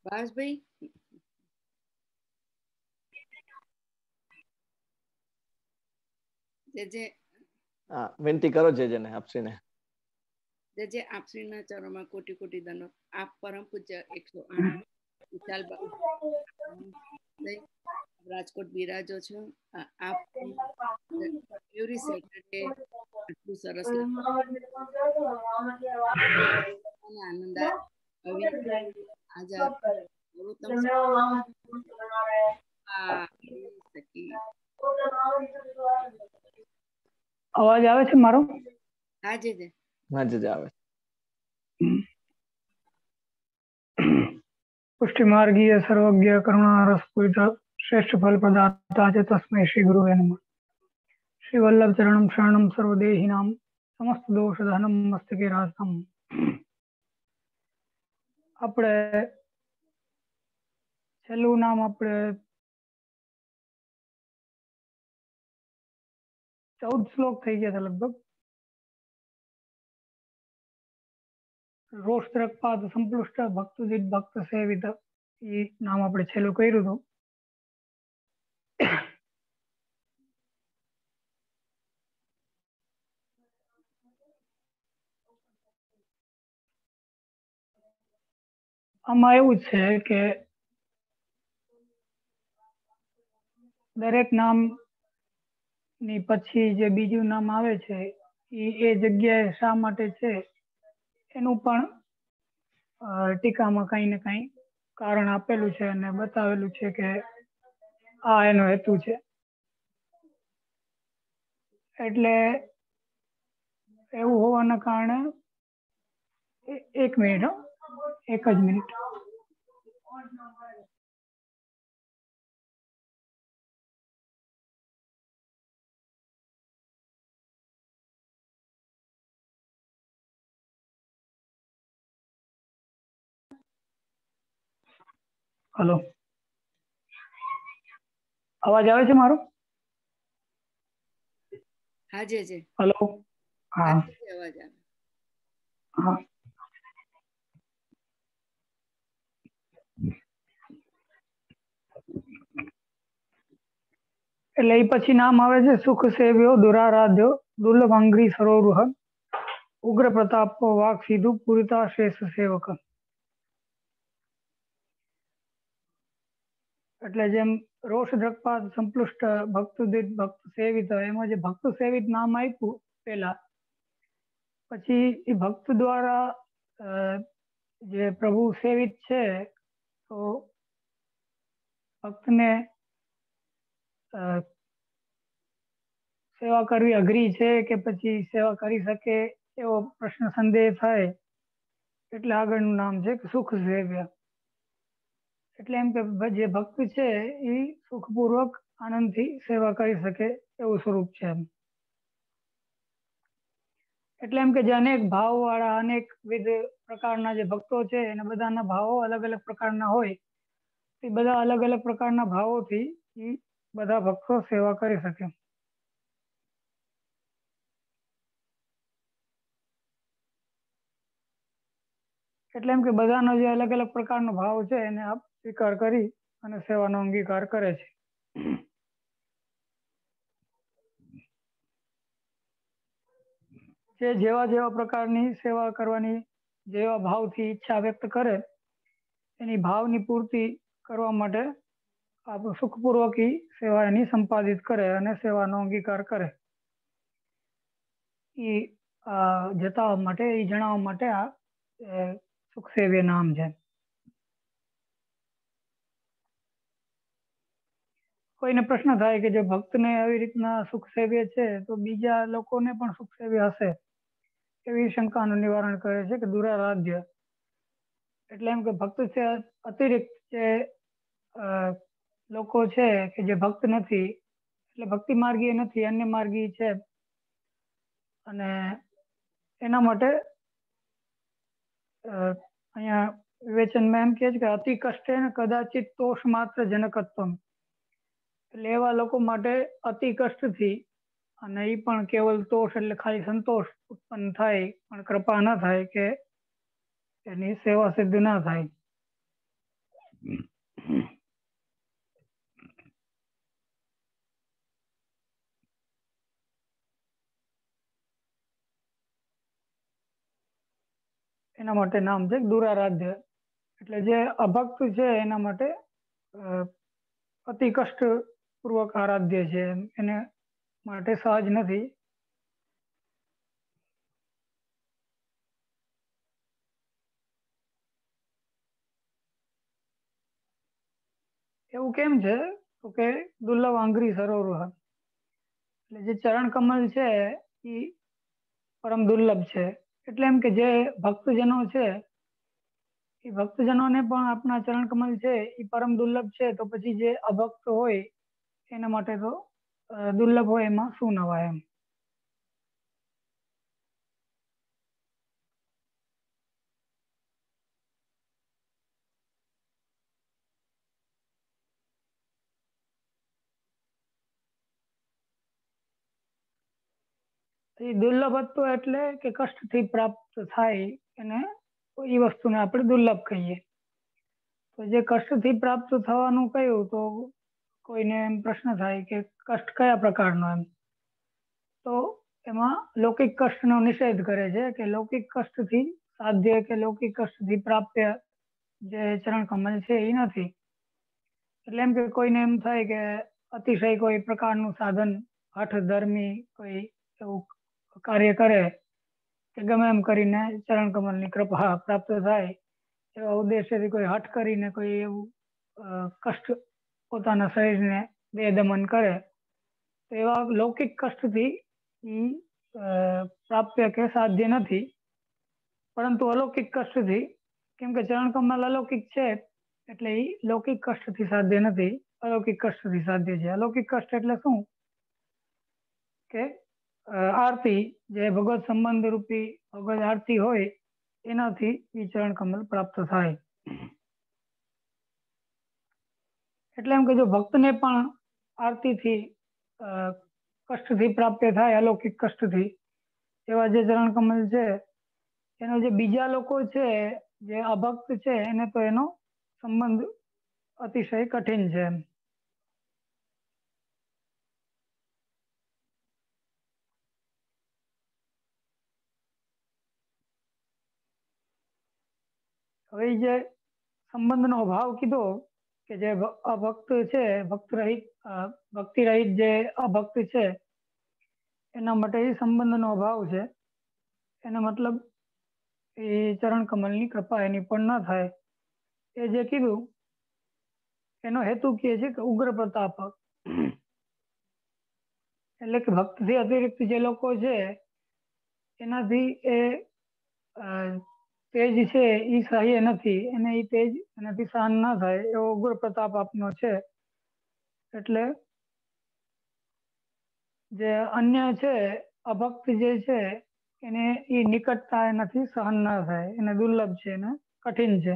ભાઈ જે વિનંતી કરો જેને આપશ્રીને. જે આપશ્રીના ચરણોમાં કોટી કોટી દંડો. આપ પરમ પૂજ્ય 108 વિશાલ રાજકોટ બિરાજો છો. આપ પ્યુરી સેટરડે આટલું સરસ આનંદ આઝાદ અવાજ આવે છે મારો? હા જી આવે. પુષ્ટિ માર્ગીય સર્વજ્ઞ કરુણા રસ પૂરિત શ્રેષ્ઠ ફલ પ્રદાતા ચ તસ્मै શ્રી ગુરુવે નમઃ. શ્રી વલ્લભ ચરણમ શરણમ સર્વદેહિનામ સમસ્ત દોષ ધનમ મસ્તકે રાસમ. આપણે છેલ્લું નામ આપણે 14 શ્લોક થઈ ગયા હતા લગભગ. રોષ દ્રકપાત સંપુષ્ટ ભક્તુદિત ભક્ત સેવિત એ નામ આપણે છેલ્લું કર્યું હતું. આમાં એવું છે કે દરેક નામ ની પછી જે બીજું નામ આવે છે એ જગ્યાએ શા માટે છે એનું પણ ટીકામાં કઈ ને કઈ કારણ આપેલું છે અને બતાવેલું છે કે આ એનો હેતુ છે. એટલે એવું હોવાના કારણે એક મિનિટ, એક જ મિનિટ. હલો, અવાજ આવે છે મારો? હા જી હલો, હા અવાજ આવે. હા, એટલે એ પછી નામ આવે છે સુખ સેવ્યો દુરારાધ્યો દુર્લભ અંગ્રી સરોરુહ ઉગ્ર પ્રતાપ વાક સીધું પૂરિતા શ્રેષ્ઠ સેવક. એટલે જેમ રોષ દ્રકપાત સંપુષ્ટ ભક્તુદિત ભક્ત સેવિત, એમાં જે ભક્ત સેવિત નામ આપ્યું પેલા, પછી એ ભક્ત દ્વારા જે પ્રભુ સેવિત છે તો ભક્તને સેવા કરવી અઘરી છે કે પછી સેવા કરી શકે એવો પ્રશ્ન સંદેહ થાય એટલે આગળનું નામ છે કે સુખ સેવ્ય. એટલે એમ કે જે ભક્ત છે એ સુખપૂર્વક આનંદથી સેવા કરી શકે એવું સ્વરૂપ છે એમ. એટલે એમ કે જે અનેક ભાવ વાળા અનેક વિધ પ્રકારના જે ભક્તો છે એને બધાના ભાવો અલગ અલગ પ્રકારના હોય, એ બધા અલગ અલગ પ્રકારના ભાવોથી એ બધા ભક્તો સેવા કરી શકે. એટલે એમ કે બધાનો જે અલગ અલગ પ્રકારનો ભાવ છે એને આપ સ્વીકાર કરી અને સેવાનો અંગીકાર કરે છે. જે જેવા જેવા પ્રકારની સેવા કરવાની જેવા ભાવથી ઈચ્છા વ્યક્ત કરે એની ભાવની પૂર્તિ કરવા માટે આપણું સુખપૂર્વક સેવા એની સંપાદિત કરે અને સેવાનો અંગીકાર કરે એ જતાવવા માટે, એ જણાવવા માટે આ સુખ સેવ્ય નામ છે. કોઈને પ્રશ્ન થાય કે જો ભક્તને આવી રીતના સુખ સેવ્ય છે તો બીજા લોકોને પણ સુખ સેવ્ય હશે, એવી શંકાનું નિવારણ કરે છે કે દુરારાધ્ય એટલે એમ કે ભક્ત છે અતિરિક્ત જે લોકો છે કે જે ભક્ત નથી, એટલે ભક્તિ માર્ગીય નથી, અન્ય માર્ગી છે, અને એના માટે અહીંયા વિવેચનમાં એમ કે છે કે અતિ કષ્ટે ને કદાચિત તોષ માત્ર જનકત્વમ, એટલે એવા લોકો માટે અતિ કષ્ટથી અને એ પણ કેવલ તોષ એટલે ખાલી સંતોષ ઉત્પન્ન થાય પણ કૃપા ન થાય કે એની સેવા સિદ્ધ ના થાય. એના માટે નામ છે દુરારાધ્ય. એટલે જે અભક્ત છે એના માટે અતિ કષ્ટ પૂર્વક આરાધ્ય છે, એને માટે સહજ નથી. એવું કેમ છે તો કે દુર્લભ આંગરી સરોવર, એટલે જે ચરણ કમલ છે એ પરમ દુર્લભ છે. એટલે એમ કે જે ભક્તજનો છે એ ભક્તજનોને પણ આપણા ચરણ કમલ છે એ પરમ દુર્લભ છે, તો પછી જે અભક્ત હોય એના માટે તો દુર્લભ હોય એમાં શું નવા એમ. એ દુર્લભત્વ એટલે કે કષ્ટથી પ્રાપ્ત થાય એને એ વસ્તુને આપણે દુર્લભ કહીએ. તો જે કષ્ટથી પ્રાપ્ત થવાનું કહ્યું તો કોઈને એમ પ્રશ્ન થાય કે કષ્ટ કયા પ્રકારનો એમ. તો એમાં લૌકિક કષ્ટનો નિષેધ કરે છે કે લૌકિક કષ્ટથી સાધ્ય કે લૌકિક કષ્ટથી પ્રાપ્ય જે ચરણ કમલ છે એ નથી. એટલે એમ કે કોઈને એમ થાય કે અતિશય કોઈ પ્રકારનું સાધન હઠ ધર્મી કોઈ એવું કાર્ય કરે કે ગમે એમ કરીને ચરણ કમલની કૃપા પ્રાપ્ત થાય, એવા ઉદ્દેશ્યથી કોઈ હઠ કરીને કોઈ એવું કષ્ટ પોતાના શરીરને દેહ દમન કરે, તો એવા લૌકિક કષ્ટથી પ્રાપ્ય કે સાધ્ય નથી. પરંતુ અલૌકિક કષ્ટથી, કેમ કે ચરણ કમલ અલૌકિક છે એટલે એ લૌકિક કષ્ટથી સાધ્ય નથી, અલૌકિક કષ્ટથી સાધ્ય છે. અલૌકિક કષ્ટ એટલે શું કે આરતી, જે ભગવત સંબંધ રૂપી ભગવત આરતી હોય એનાથી એ ચરણ કમલ પ્રાપ્ત થાય. એટલે એમ કે જો ભક્તને પણ આરતીથી કષ્ટથી પ્રાપ્ય થાય, અલૌકિક કષ્ટથી, એવા જે ચરણ કમલ છે એનો જે બીજા લોકો છે જે અભક્ત છે એને તો એનો સંબંધ અતિશય કઠિન છે. હવે જે સંબંધનો અભાવ કીધો કે જે અભક્ત છે, ભક્તિ રહિત જે અભક્ત છે એના માટે એ સંબંધનો અભાવ છે. એનો મતલબ એ ચરણ કમલની કૃપા એની પણ ન થાય. એ જે કીધું એનો હેતુ કે છે કે ઉગ્ર પ્રતાપ, એટલે કે ભક્તથી અતિરિક્ત જે લોકો છે એનાથી એ તેજ છે એ સહ્ય નથી, એને એ તેજ એનાથી સહન ના થાય એવો ઉગ્ર પ્રતાપ આપનો છે. એટલે જે અન્ય છે અભક્ત જે છે એને એ નિકટતા એનાથી સહન ના થાય, એને દુર્લભ છે, એને કઠિન છે.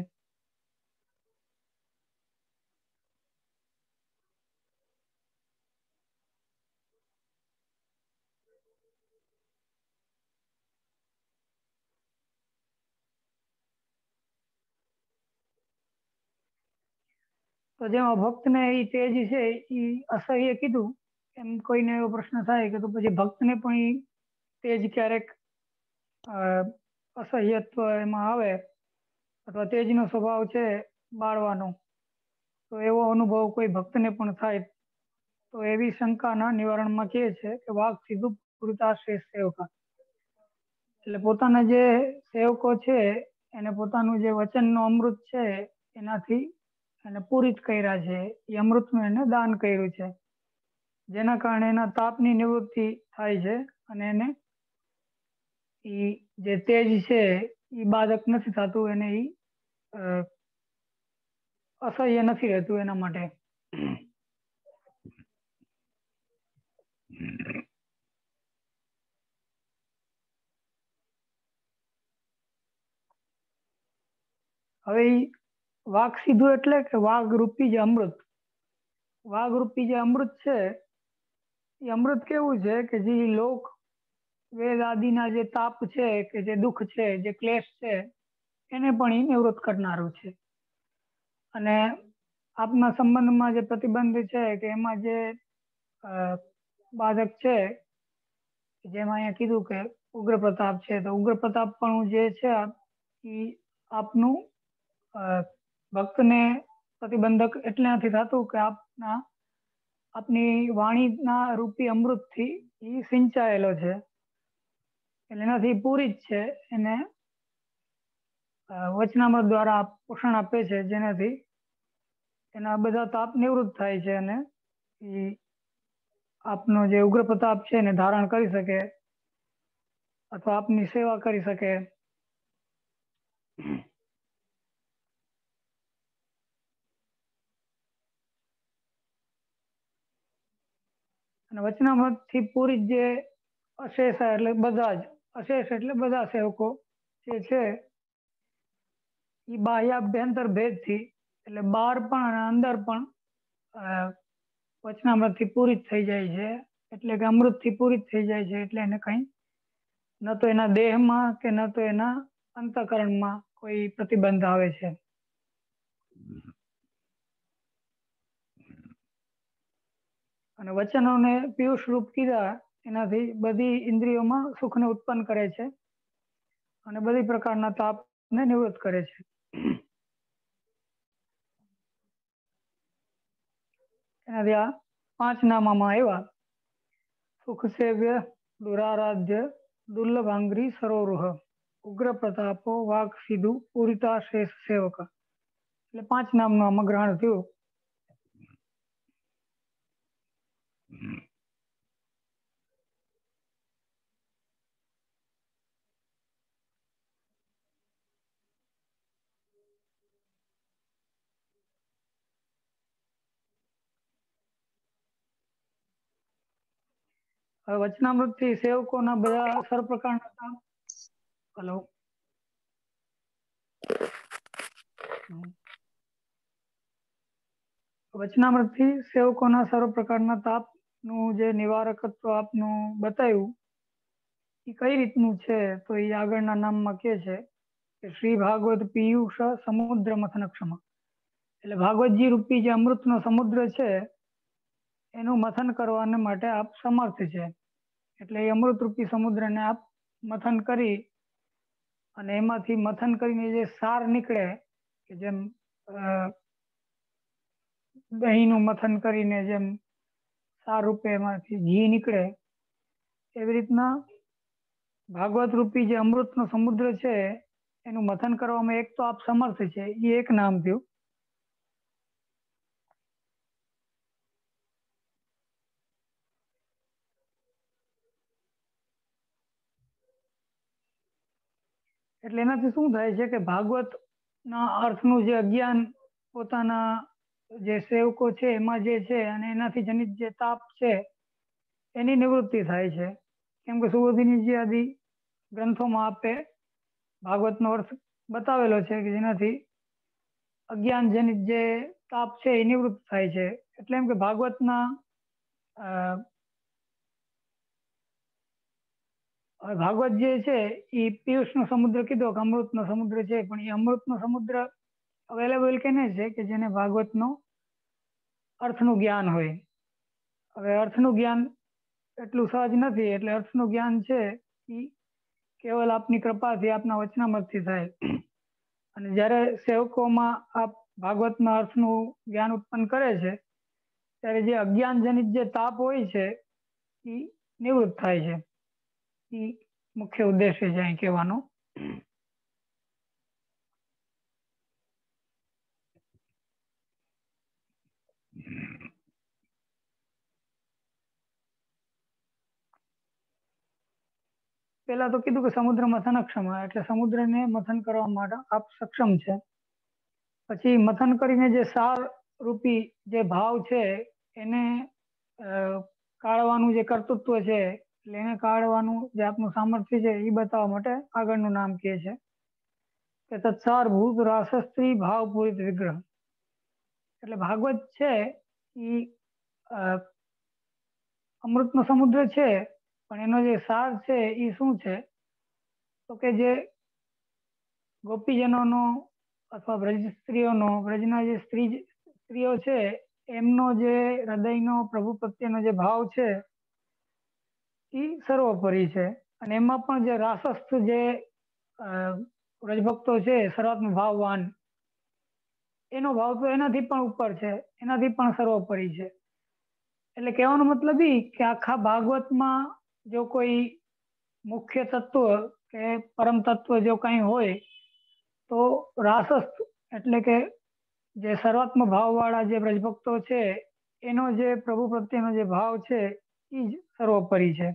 તો જેમ અભક્તને એ તેજ છે એ અસહ્ય કીધું, એમ કોઈને એવો પ્રશ્ન થાય કે તો પછી ભક્તને પણ એ તેજ ક્યારેક અસહ્યત્વ એમાં આવે અથવા તેજનો સ્વભાવ છે બાળવાનો, તો એવો અનુભવ કોઈ ભક્તને પણ થાય, તો એવી શંકાના નિવારણમાં કહે છે કે વાક સીધું પુરુષાશ્રેષ્ઠ સેવકા, એટલે પોતાના જે સેવકો છે એને પોતાનું જે વચનનું અમૃત છે એનાથી એને પૂરિત કર્યા છે, એ અમૃતનું એને દાન કર્યું છે, જેના કારણે એના તાપની નિવૃત્તિ થાય છે અને એને જે તેજ છે એ બાધક નથી થતું, એને અસહ્ય નથી રહેતું એના માટે. હવે વાઘ સીધું એટલે કે વાઘ રૂપી જે અમૃત, વાઘ રૂપી જે અમૃત છે એ અમૃત કેવું છે કે જે લોક વેદ આદિના જે તાપ છે કે જે દુઃખ છે જે ક્લેશ છે એને પણ એ નિવૃત્ત કરનારું છે. અને આપના સંબંધમાં જે પ્રતિબંધ છે કે એમાં જે બાધક છે જેમાં અહીંયા કીધું કે ઉગ્ર પ્રતાપ છે, તો ઉગ્ર પ્રતાપ પણ જે છે એ આપનું ભક્તને પ્રતિબંધક એટલે નથી થતું કે આપની વાણીના રૂપી અમૃતથી એ સિંચાયેલો છે, એટલે એનાથી પૂરી જ છે. એને વચનામૃત દ્વારા પોષણ આપે છે, જેનાથી એના બધા તાપ નિવૃત્ત થાય છે અને એ આપનો જે ઉગ્ર પ્રતાપ છે એને ધારણ કરી શકે અથવા આપની સેવા કરી શકે. અને વચનામૃત થી પૂરી જે અશેષ એટલે બધા જ અશેષ એટલે બધા સેવકો જે છે એ બાહ્યાભ્યંતર ભેદથી એટલે બહાર પણ અને અંદર પણ વચનામૃત થી પૂરી જ થઈ જાય છે, એટલે કે અમૃત થી પૂરી જ થઈ જાય છે. એટલે એને કઈ ન તો એના દેહમાં કે ન તો એના અંતઃકરણમાં કોઈ પ્રતિબંધ આવે છે. અને વચનોને પિયુષ રૂપ કીધા એનાથી બધી ઇન્દ્રિયોમાં સુખને ઉત્પન્ન કરે છે અને બધી પ્રકારના તાપને નિવૃત્ત કરે છે. એનાથી આ 5 નામામાં આવ્યા: સુખ સેવ્ય, દુરારાધ્ય, દુર્લભાંગ્રી સરોરુહ, ઉગ્ર પ્રતાપો, વાક સિધુ, પૂરિતા શેષ સેવક. એટલે 5 નામનું આમાં ગ્રહણ થયું. વચનામૃત થી સેવકોના બધા સર્વ પ્રકારના કામ. હલો, વચનામૃત થી સેવકોના સર્વ પ્રકારના તાપનું જે નિવારકત્વ આપનું બતાવ્યું એ કઈ રીતનું છે, તો એ આગળના નામમાં કે છે કે શ્રી ભાગવત પિયુષ સમુદ્ર મથન ક્ષમ. એટલે ભાગવતજી રૂપી જે અમૃતનો સમુદ્ર છે એનું મથન કરવાને માટે આપ સમર્થ છે. એટલે એ અમૃત રૂપી સમુદ્રને આપ મથન કરી અને એમાંથી મથન કરીને જે સાર નીકળે કે જેમ દહીંનું મથન કરીને જેમ સાર રૂપે એમાંથી ઘી નીકળે, એવી રીતના ભાગવત રૂપી જે અમૃતનો સમુદ્ર છે એનું મથન કરવામાં એક તો આપ સમર્થ છે, એ એક નામ થયું. એટલે એનાથી શું થાય છે કે ભાગવત ના અર્થનું જે અજ્ઞાન પોતાના જે સેવકો છે એમાં જે છે અને એનાથી જનિત જે તાપ છે એની નિવૃત્તિ થાય છે. કેમ કે સુબોધિનીજી આદિ ગ્રંથોમાં આપે ભાગવતનો અર્થ બતાવેલો છે કે જેનાથી અજ્ઞાન જનિત જે તાપ છે એ નિવૃત્ત થાય છે. એટલે એમ કે ભાગવતના ભાગવત જે છે એ પિયુષનો સમુદ્ર કીધો કે અમૃતનો સમુદ્ર છે, પણ એ અમૃતનો સમુદ્ર અવેલેબલ કેને છે કે જેને ભાગવતનો અર્થનું જ્ઞાન હોય. હવે અર્થનું જ્ઞાન એટલું સહજ નથી, એટલે અર્થનું જ્ઞાન છે એ કેવલ આપની કૃપાથી આપના વચનામૃતથી થાય. અને જ્યારે સેવકોમાં આપ ભાગવતના અર્થનું જ્ઞાન ઉત્પન્ન કરે છે ત્યારે જે અજ્ઞાન જનિત જે તાપ હોય છે એ નિવૃત્ત થાય છે. એ મુખ્ય ઉદ્દેશ્ય છે અહીં કહેવાનો. પેલા તો કીધું કે સમુદ્ર મથન ક્ષમ, એટલે સમુદ્રને મથન કરવા માટે આપ સક્ષમ છે. પછી મથન કરીને જે સાર રૂપી જે ભાવ છે એને કાઢવાનું જે કર્તૃત્વ છે, એટલે એને કાઢવાનું જે આપનું સામર્થ્ય છે એ બતાવવા માટે આગળનું નામ કહે છે કે તત્સાર ભૂત રાસસ્ત્રી ભાવ પૂરિત વિગ્રહ. એટલે ભાગવત છે એ અમૃતનો સમુદ્ર છે, પણ એનો જે સાર છે એ શું છે? તો કે જે ગોપીજનોનો અથવા બ્રજ સ્ત્રીઓનો, બ્રજના જે સ્ત્રીઓ છે એમનો જે હૃદયનો પ્રભુ પ્રત્યેનો જે ભાવ છે એ સર્વોપરી છે. અને એમાં પણ જે રાસસ્થ જે વ્રજભક્તો છે, સર્વાત્મ ભાવવાન, એનો ભાવ તો એનાથી પણ ઉપર છે, એનાથી પણ સર્વોપરી છે. એટલે કહેવાનો મતલબ એ કે આખા ભાગવતમાં જો કોઈ મુખ્ય તત્વ કે પરમ તત્વ જો કઈ હોય તો રાસસ્થ એટલે કે જે સર્વાત્મ ભાવ વાળા જે બ્રજભક્તો છે એનો જે પ્રભુ પ્રત્યેનો જે ભાવ છે એ જ સર્વોપરી છે.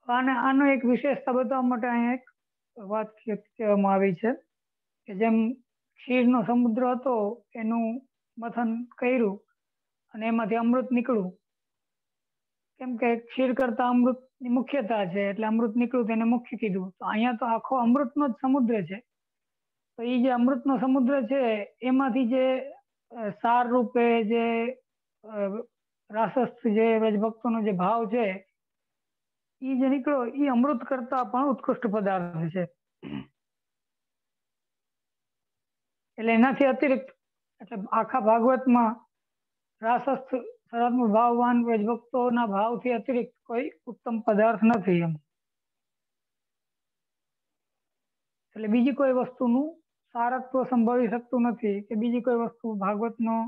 અને આનો એક વિશેષતા બતાવવા માટે અહીંયા એક વાત કહેવામાં આવી છે કે જેમ ક્ષીરનો સમુદ્ર હતો એનું મથન કર્યું અને એમાંથી અમૃત નીકળ્યું, કેમ કે ક્ષીર કરતા અમૃતની મુખ્યતા છે એટલે અમૃત નીકળ્યું તેને મુખ્ય કીધું. તો અહીંયા તો આખો અમૃતનો જ સમુદ્ર છે. તો એ જે અમૃતનો સમુદ્ર છે એમાંથી જે સાર રૂપે જે રાસસ્થ જે વ્રજભક્તોનો જે ભાવ છે એ જે નીકળ્યો એ અમૃત કરતા પણ ઉત્કૃષ્ટ પદાર્થ છે. એટલે એનાથી અતિરિક્ત એટલે આખા ભાગવતમાં રાસસ્થ સર્વાત્મ ભાવવાન વ્રજભક્તોના ભાવથી અતિરિક્ત કોઈ ઉત્તમ પદાર્થ નથી એમ. એટલે બીજી કોઈ વસ્તુનું સારત્વ સંભવી શકતું નથી કે બીજી કોઈ વસ્તુ ભાગવતનો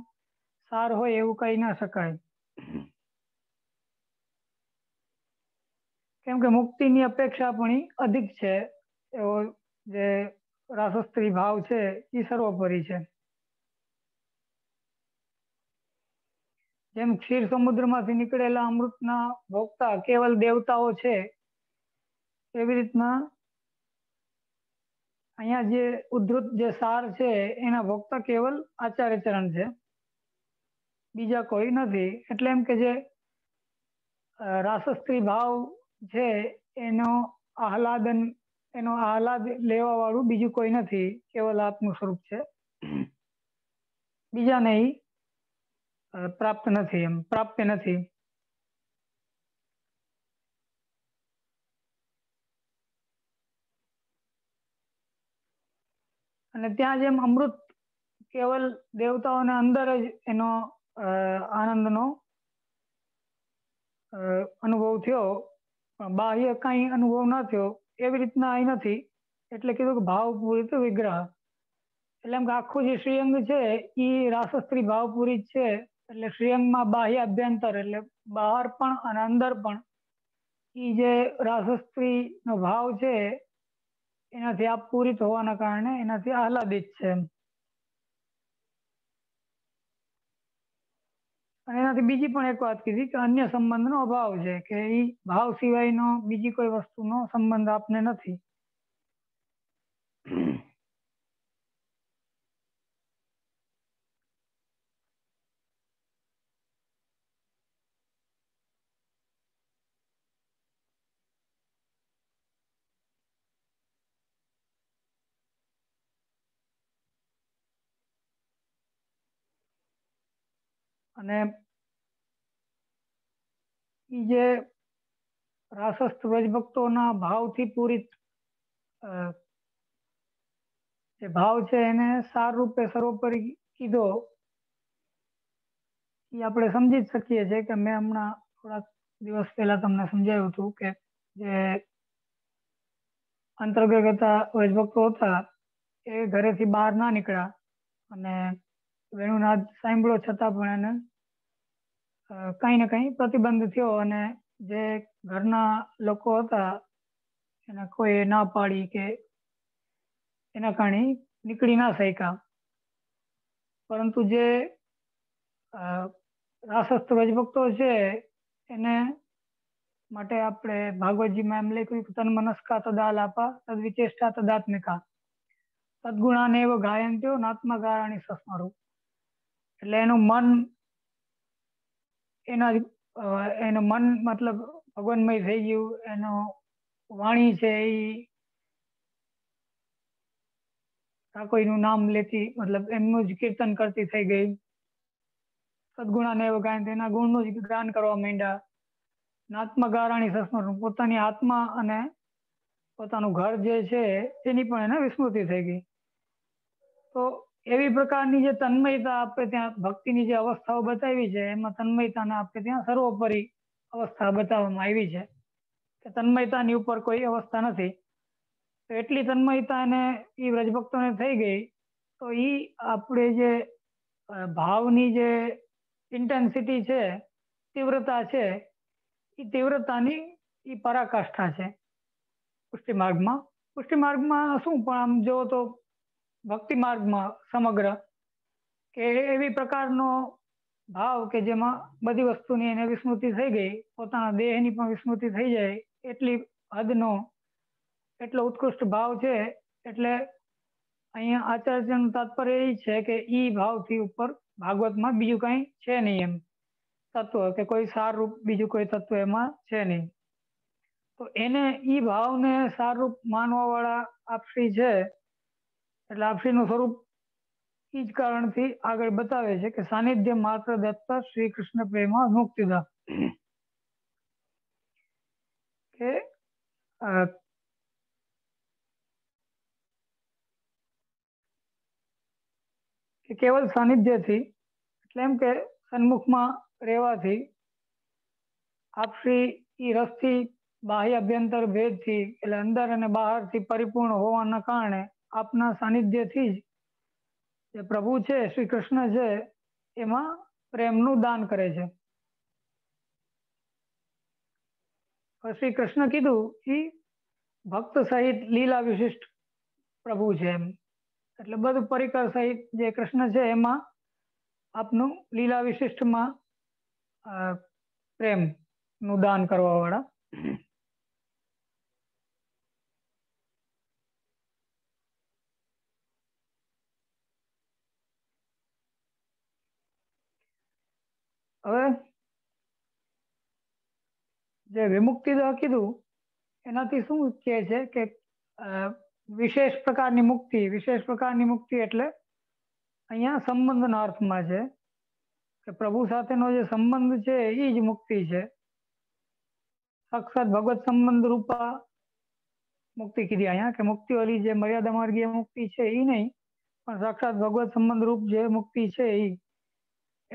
સાર હોય એવું કહી ના શકાય. કેમ કે મુક્તિની અપેક્ષા પણ અધિક છે એવો જે રાસસ્ત્રી ભાવ છે એ સર્વોપરી છે. જેમ ક્ષીર સમુદ્રમાંથી નીકળેલા અમૃતના ભોગતા કેવલ દેવતાઓ છે, એવી રીતના અહીંયા જે ઉદ્ધૃત જે સાર છે એના ભોગતા કેવલ આચાર્ય ચરણ છે, બીજા કોઈ નથી. એટલે એમ કે જે રાસસ્ત્રી ભાવ છે એનો આહલાદ લેવા વાળું બીજું કોઈ નથી, કેવલ આત્મનું સ્વરૂપ છે, બીજાને પ્રાપ્ત નથી એમ, પ્રાપ્ય નથી. અને ત્યાં જેમ અમૃત કેવલ દેવતાઓને અંદર જ એનો આનંદનો અનુભવ થયો, બાહ્ય કઈ અનુભવ ના થયો, એવી રીતના અહીં નથી. એટલે કીધું કે ભાવ પૂરિત વિગ્રહ. એટલે એમ કે આખું જે શ્રીઅંગ છે એ રાસસ્ત્રી ભાવ પૂરી જ છે. એટલે શ્રીઅંગમાં બાહ્ય અભ્યંતર એટલે બહાર પણ અને અંદર પણ એ જે રાસસ્ત્રી નો ભાવ છે એનાથી આ પૂરિત હોવાના કારણે એનાથી આહલાદિત છે. અને એનાથી બીજી પણ એક વાત કીધી કે અન્ય સંબંધનો અભાવ છે, કે એ ભાવ સિવાયનો બીજી કોઈ વસ્તુનો સંબંધ આપને નથી. અને જે રાસસ્થ વ્રજભક્તોના ભાવથી પૂરિત જે ભાવ છે એને સાર રૂપે સર્વોપરી કીધો એ આપણે સમજી જ શકીએ છીએ કે મેં હમણાં થોડાક દિવસ પહેલા તમને સમજાવ્યું હતું કે જે અંતર્ગત વ્રજભક્તો હતા એ ઘરેથી બહાર ના નીકળ્યા અને વેણુનાદ સાંભળ્યો છતાં પણ એને કઈ ને કઈ પ્રતિબંધ થયો અને જે ઘરના લોકો હતા એને કોઈ ના પાડી કે એના કારણે નીકળી ના શક્યા. પરંતુ જે રાસસ્થ વ્રજભક્તો છે એને માટે આપણે ભાગવતજીમાં એમ લખ્યું તન મનસ્કા તદાલાપા તદ વિચેષ્ટા તદાત્મિકા. સદગુણાને એવો ગાયંત્યો નાત્મગારાણી સસ્મરૂપ. એટલે એનું મન એનું મન મતલબ ભગવાનમય થઈ ગયું. એનો વાણી છે એ કોઈનું નામ લેતી મતલબ એમનું જ કીર્તન કરતી થઈ ગઈ. સદગુણાને એવો ગાયન એના ગુણનું જ ગાન કરવા માંડ્યા. નાત્મગારાણી સસ્મરણ પોતાની આત્મા અને પોતાનું ઘર જે છે એની પણ એને વિસ્મૃતિ થઈ ગઈ. તો એવી પ્રકારની જે તન્મયતા આપણે ત્યાં ભક્તિની જે અવસ્થાઓ બતાવી છે એમાં તન્મયતાને આપણે ત્યાં સર્વોપરી અવસ્થા બતાવવામાં આવી છે કે તન્મયતાની ઉપર કોઈ અવસ્થા નથી. તો એટલી તન્મયતા એને એ વ્રજભક્તોને થઈ ગઈ. તો એ આપણે જે ભાવની જે ઇન્ટેન્સિટી છે, તીવ્રતા છે, એ તીવ્રતાની એ પરાકાષ્ઠા છે પુષ્ટિ માર્ગમાં. પુષ્ટિ માર્ગમાં શું પણ આમ જો તો ભક્તિ માર્ગમાં સમગ્ર કે એવી પ્રકારનો ભાવ કે જેમાં બધી વસ્તુની એને વિસ્મૃતિ થઈ ગઈ, પોતાના દેહની પણ વિસ્મૃતિ થઈ જાય એટલી હદનો એટલો ઉત્કૃષ્ટ ભાવ છે. એટલે અહીંયા આચાર્યનું તાત્પર્ય એ છે કે ઈ ભાવથી ઉપર ભાગવતમાં બીજું કઈ છે નહીં એમ તત્વ કે કોઈ સાર રૂપ બીજું કોઈ તત્વ એમાં છે નહીં. તો એને ઈ ભાવને સારરૂપ માનવા વાળા આપશ્રી છે. એટલે આપશ્રીનું સ્વરૂપ એ જ કારણથી આગળ બતાવે છે કે સાનિધ્ય માત્ર દત્ત શ્રી કૃષ્ણ પ્રેમા મુક્તિદા કે કેવલ સાનિધ્યથી એટલે એમ કે સન્મુખમાં રહેવાથી આપશ્રી એ રસથી બાહ્ય અભ્યંતર ભેદથી એટલે અંદર અને બહારથી પરિપૂર્ણ હોવાના કારણે આપના સાનિધ્યથી જ જે પ્રભુ છે શ્રી કૃષ્ણ છે એમાં પ્રેમનું દાન કરે છે. શ્રી કૃષ્ણ કીધું એ ભક્ત સહિત લીલા વિશિષ્ટ પ્રભુ છે એમ. એટલે બધું પરિકર સહિત જે કૃષ્ણ છે એમાં આપનું લીલા વિશિષ્ટમાં પ્રેમ નું દાન કરવા વાળા. હવે જે વિમુક્તિદા કીધું એનાથી શું કહે છે કે વિશેષ પ્રકારની મુક્તિ. વિશેષ પ્રકારની મુક્તિ એટલે અહીંયા સંબંધના અર્થમાં છે કે પ્રભુ સાથેનો જે સંબંધ છે એ જ મુક્તિ છે. સાક્ષાત ભગવત સંબંધ રૂપા મુક્તિ કીધી અહીંયા કે મુક્તિ ઓલી જે મર્યાદા માર્ગીય મુક્તિ છે એ નહીં પણ સાક્ષાત ભગવત સંબંધ રૂપ જે મુક્તિ છે એ.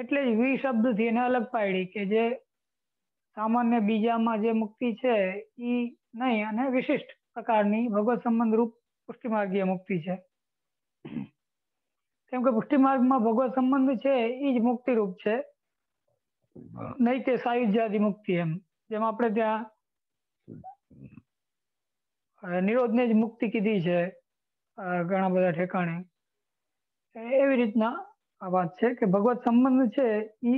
એટલે જ વી શબ્દથી એને અલગ પાડી કે જે સામાન્ય બીજામાં જે મુક્તિ છે એ નહીં અને વિશિષ્ટ પ્રકારની ભગવત સંબંધ રૂપ પુષ્ટિ માર્ગીય મુક્તિ છે. કેમ કે પુષ્ટિ માર્ગમાં ભગવત સંબંધ છે એ જ મુક્તિ રૂપ છે, નહીં કે સાયુજ્યાદિ મુક્તિ એમ જેમ આપણે ત્યાં નિરોધને જ મુક્તિ કીધી છે ઘણા બધા ઠેકાણે. એવી રીતના આ વાત છે કે ભગવત સંબંધ છે એ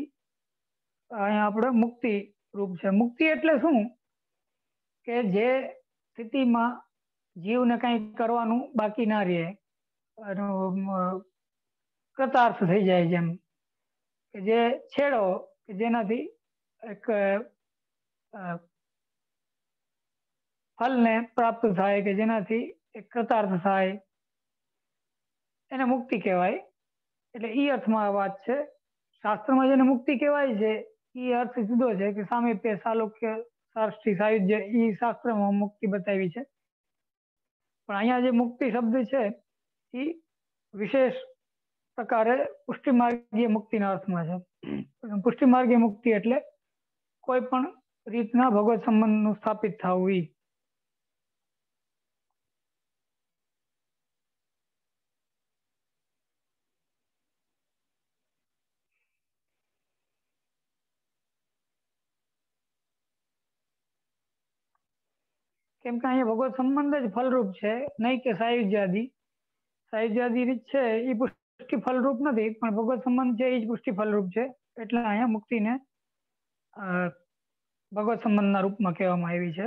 અહીંયા આપણે મુક્તિ રૂપ છે. મુક્તિ એટલે શું કે જે સ્થિતિમાં જીવને કંઈ કરવાનું બાકી ના રહે, કૃતાર્થ થઈ જાય. જેમ કે જે છેડો કે જેનાથી એક ફલને પ્રાપ્ત થાય કે જેનાથી એક કૃતાર્થ થાય એને મુક્તિ કહેવાય. એટલે એ અર્થમાં આ વાત છે. શાસ્ત્રમાં જેને મુક્તિ કહેવાય છે એ અર્થ જુદો છે કે સામીપ્ય સાલોક્ય સાષ્ટી સાયુજ્ય એ શાસ્ત્રમાં મુક્તિ બતાવી છે. પણ અહીંયા જે મુક્તિ શબ્દ છે એ વિશેષ પ્રકારે પુષ્ટિ માર્ગીય મુક્તિના અર્થમાં છે. પુષ્ટિ માર્ગીય મુક્તિ એટલે કોઈ પણ રીતના ભગવત સંબંધનું સ્થાપિત થવું એ. કેમ કે અહીંયા ભગવત સંબંધ જ ફલરૂપ છે, નહીં કે સાયુજ્યાદિ. સાયુજ્યાદિ રીત છે એ પુષ્ટિ ફલરૂપ નથી પણ ભગવત સંબંધ છે એ જ પુષ્ટિ ફલરૂપ છે. એટલે અહીંયા મુક્તિને ભગવત સંબંધના રૂપમાં કહેવામાં આવી છે.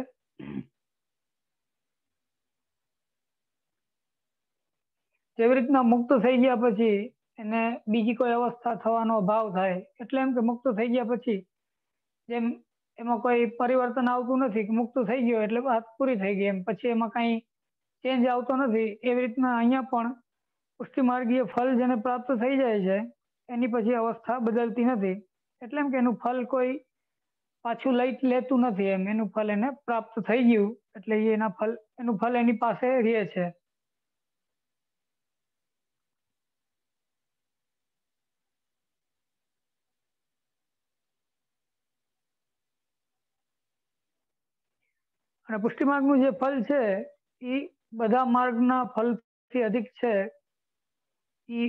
જેવી રીતના મુક્ત થઈ ગયા પછી એને બીજી કોઈ અવસ્થા થવાનો ભાવ થાય, એટલે એમ કે મુક્ત થઈ ગયા પછી જેમ એમાં કોઈ પરિવર્તન આવતું નથી કે મુક્ત થઈ ગયો એટલે વાત પૂરી થઈ ગઈ, એમ પછી એમાં કઈ ચેન્જ આવતો નથી. એવી રીતના અહીંયા પણ પુષ્ટિ માર્ગીય ફળ જેને પ્રાપ્ત થઈ જાય છે એની પછી અવસ્થા બદલતી નથી, એટલે એમ કે એનું ફળ કોઈ પાછું લઈ લેતું નથી, એમ એનું ફળ એને પ્રાપ્ત થઈ ગયું એટલે એનું ફળ એની પાસે રહે છે. અને પુષ્ટિ માર્ગનું જે ફળ છે એ બધા માર્ગના ફળથી અધિક છે. એ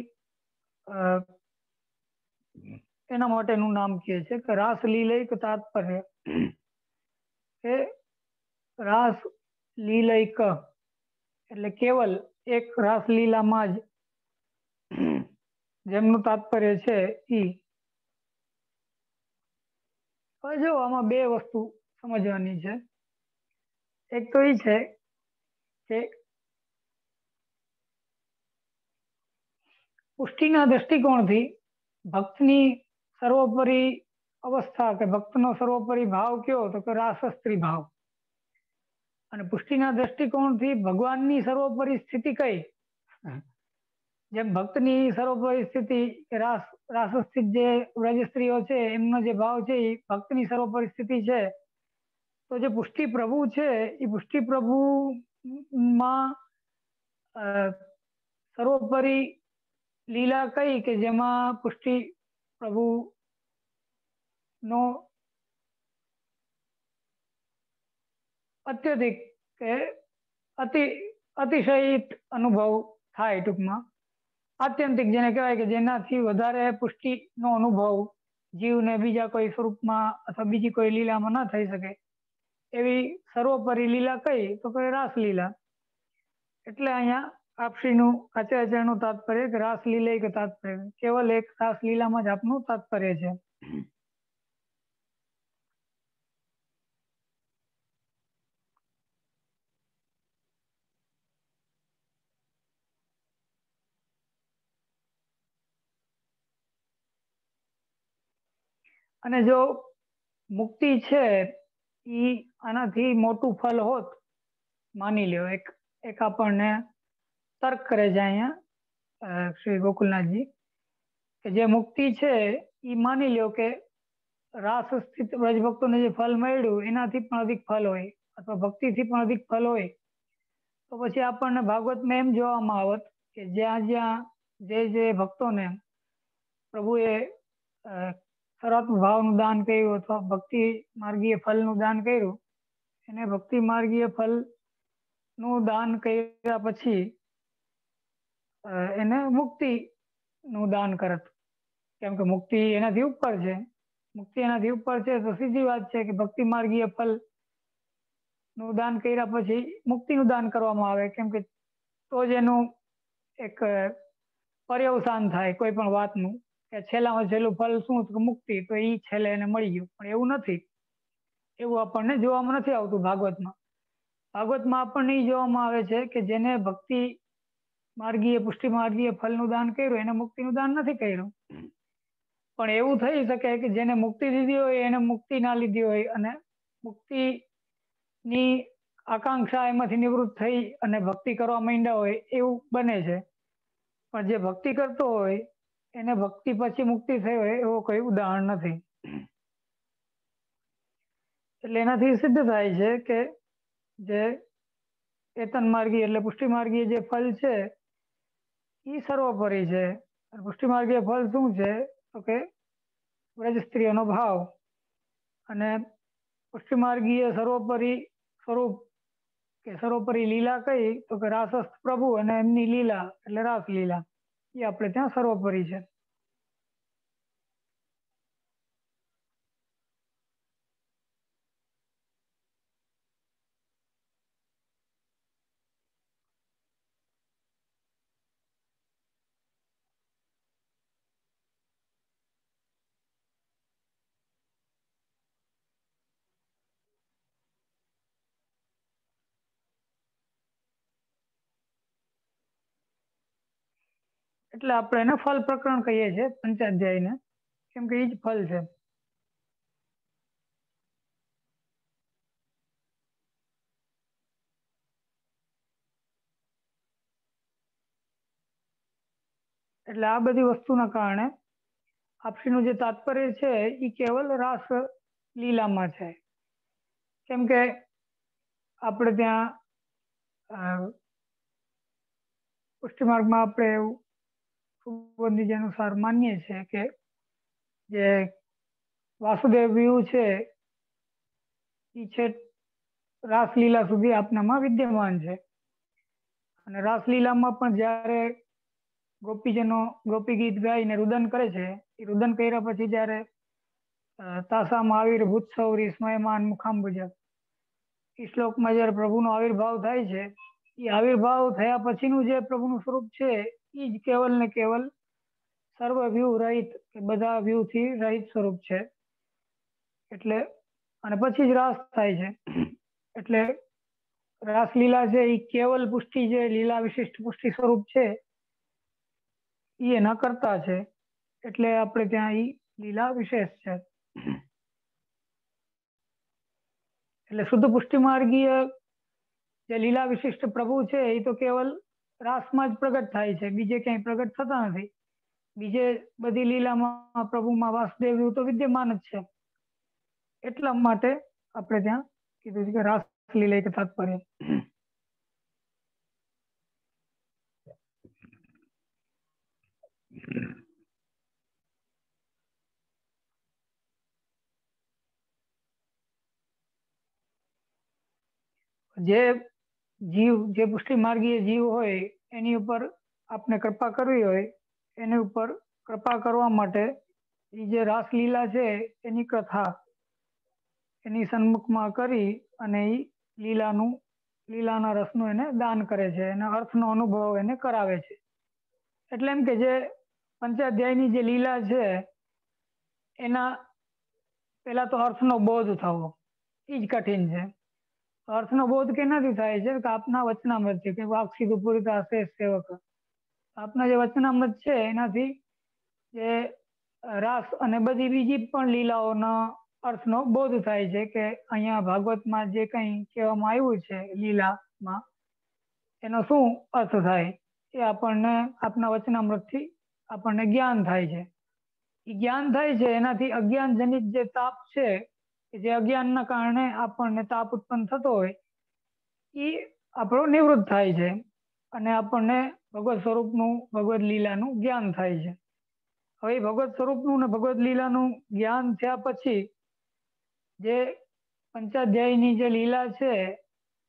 એના માટેનું નામ કહે છે કે રાસ લીલૈક તાત્પર્ય. એ રાસ લીલૈક એટલે કેવલ એક રાસલીલામાં જ જેમનું તાત્પર્ય છે ઈ. હવે જો આમાં બે વસ્તુ સમજવાની છે. એક તો એ છે કે પુષ્ટિના દ્રષ્ટિકોણથી ભક્તની સર્વોપરી અવસ્થા કે ભક્તનો સર્વોપરી ભાવ કયો તો કે રાસસ્ત્રી ભાવ, અને પુષ્ટિના દ્રષ્ટિકોણથી ભગવાનની સર્વોપરી સ્થિતિ કઈ? જેમ ભક્તની સર્વોપરી સ્થિતિ રાસસ્થિત જે વ્રજ સ્ત્રીઓ છે એમનો જે ભાવ છે એ ભક્તની સર્વોપરી સ્થિતિ છે, તો જે પુષ્ટિ પ્રભુ છે એ પુષ્ટિ પ્રભુમાં સર્વોપરી લીલા કઈ કે જેમાં પુષ્ટિ પ્રભુ નો અત્યધિક કે અતિશય અનુભવ થાય, ટૂંકમાં આત્યંતિક જેને કહેવાય કે જેનાથી વધારે પુષ્ટિનો અનુભવ જીવને બીજા કોઈ સ્વરૂપમાં અથવા બીજી કોઈ લીલામાં ન થઈ શકે એવી સર્વોપરી લીલા કઈ તો કે રાસલીલા. એટલે અહીંયા આપશ્રીનું આચાર્યનું તાત્પર્ય કે રાસલીલા કે તાત્પર્ય કેવલ એક રાસલીલામાં જ આપનું તાત્પર્ય છે. અને જો મુક્તિ છે એ આનાથી મોટું ફળ હોત, માની લ્યો એક આપણને તર્ક કરે છે અહીંયા શ્રી ગોકુલનાથજી કે જે મુક્તિ છે એ માની લ્યો કે રાસ સ્થિત વ્રજભક્તોને જે ફળ મળ્યું એનાથી પણ અધિક ફળ હોય અથવા ભક્તિથી પણ અધિક ફળ હોય, તો પછી આપણને ભાગવતમાં એમ જોવામાં આવત કે જ્યાં જ્યાં જે ભક્તોને પ્રભુએ સર્વાત્મ ભાવનું દાન કર્યું અથવા ભક્તિ માર્ગીય ફળનું દાન કર્યું, એને ભક્તિ માર્ગીય ફળનું દાન કર્યા પછી એને મુક્તિનું દાન કરત, કેમ કે મુક્તિ એનાથી ઉપર છે. મુક્તિ એનાથી ઉપર છે તો સીધી વાત છે કે ભક્તિ માર્ગીય ફળ નું દાન કર્યા પછી મુક્તિનું દાન કરવામાં આવે, કેમ કે તો જ એનું એક પર્યવસાન થાય કોઈ પણ વાતનું કે છેલ્લામાં છેલ્લું ફળ શું તો મુક્તિ, તો એ છેલ્લે એને મળી ગયું. પણ એવું નથી, એવું આપણને જોવામાં નથી આવતું ભાગવતમાં. ભાગવતમાં આપણને એ જોવામાં આવે છે કે જેને ભક્તિ માર્ગીય પુષ્ટિ માર્ગીય ફળનું દાન કર્યું એને મુક્તિનું દાન નથી કર્યું. પણ એવું થઈ શકે કે જેને મુક્તિ લીધી હોય એને મુક્તિ ના લીધી હોય અને મુક્તિની આકાંક્ષા એમાંથી નિવૃત્ત થઈ અને ભક્તિ કરવા માંડ્યા હોય એવું બને છે. પણ જે ભક્તિ કરતો હોય એને ભક્તિ પછી મુક્તિ થઈ હોય એવો કોઈ ઉદાહરણ નથી. એટલે એનાથી સિદ્ધ થાય છે કે જે ચેતન માર્ગી એટલે પુષ્ટિ માર્ગીય જે ફળ છે એ સર્વોપરી છે. પુષ્ટિ માર્ગીય ફળ શું છે તો કે વ્રજ સ્ત્રીઓનો ભાવ, અને પુષ્ટિ માર્ગીય સર્વોપરી સ્વરૂપ કે સર્વોપરી લીલા કઈ તો કે રાસસ્થ પ્રભુ અને એમની લીલા એટલે રાસ લીલા એ આપણે ત્યાં સર્વોપરી છે. એટલે આપણે એને ફલ પ્રકરણ કહીએ છીએ પંચાધ્યાયને, કેમ કે એ જ ફલ છે. એટલે આ બધી વસ્તુના કારણે આપશ્રીનું જે તાત્પર્ય છે એ કેવલ રાસ લીલામાં છે. કેમ કે આપણે ત્યાં પુષ્ટિ માર્ગમાં આપણે એવું સુબોધજી અનુસાર માનીએ છીએ કે જે વાસુદેવ વ્યૂહ છે એ છે રાસલીલા સુધી આપનામાં વિદ્યમાન છે. અને રાસલીલામાં પણ જ્યારે ગોપીજનો ગોપી ગીત ગાઈને રુદન કરે છે, એ રુદન કર્યા પછી જ્યારે તાસામાં આવિર્ભૂત સૌરી સ્મયમાન મુખાંબુજ એ શ્લોકમાં જ્યારે પ્રભુનો આવિર્ભાવ થાય છે, એ આવિર્ભાવ થયા પછીનું જે પ્રભુનું સ્વરૂપ છે એ જ કેવલ ને કેવલ સર્વ વ્યૂહ રહિત, બધા વ્યૂહ થી રહિત સ્વરૂપ છે. એટલે અને પછી જ રાસ થાય છે. એટલે રાસલીલા છે એ કેવલ પુષ્ટિ જે લીલા વિશિષ્ટ પુષ્ટિ સ્વરૂપ છે એ એના કરતા છે. એટલે આપણે ત્યાં ઈ લીલા વિશેષ છે. એટલે શુદ્ધ પુષ્ટિ માર્ગીય જે લીલા વિશિષ્ટ પ્રભુ છે એ તો કેવલ રાસમાં જ પ્રગટ થાય છે, બીજે ક્યાંય પ્રગટ થતા નથી. બીજે બધી લીલામાં પ્રભુમાં વાસુદેવ તો વિદ્યમાન જ છે. એટલા માટે આપણે ત્યાં કીધું છે કે રાસ લીલા એક તાત્પર્ય. જે જીવ જે પુષ્ટિ માર્ગીય જીવ હોય એની ઉપર આપણે કૃપા કરવી હોય, એની ઉપર કૃપા કરવા માટે એ જે રાસલીલા છે એની કથા એની સન્મુખમાં કરી અને એ લીલાના રસનું એને દાન કરે છે, એના અર્થનો અનુભવ એને કરાવે છે. એટલે એમ કે જે પંચાધ્યાયની જે લીલા છે એના પેલા તો અર્થનો બોધ થવો એ જ કઠિન છે. અર્થનો બોધ કેનાથી થાય છે કે આપના વચનામૃત છે કે વાક સીધું પૂરી થશે સેવક. આપના જે વચનામૃત છે એનાથી જે રાસ અને બધી બીજી પણ લીલાઓના અર્થનો બોધ થાય છે કે અહીંયા ભાગવતમાં જે કંઈ કહેવામાં આવ્યું છે લીલામાં એનો શું અર્થ થાય એ આપણને આપના વચનામૃતથી આપણને જ્ઞાન થાય છે. એ જ્ઞાન થાય છે એનાથી અજ્ઞાન જનિત જે તાપ છે, જે અજ્ઞાનના કારણે આપણને તાપ ઉત્પન્ન થતો હોય એ આપણો નિવૃત્ત થાય છે અને આપણને ભગવત સ્વરૂપનું ભગવત લીલાનું જ્ઞાન થાય છે. હવે ભગવત સ્વરૂપનું ને ભગવત લીલાનું જ્ઞાન થયા પછી જે પંચાધ્યાયની જે લીલા છે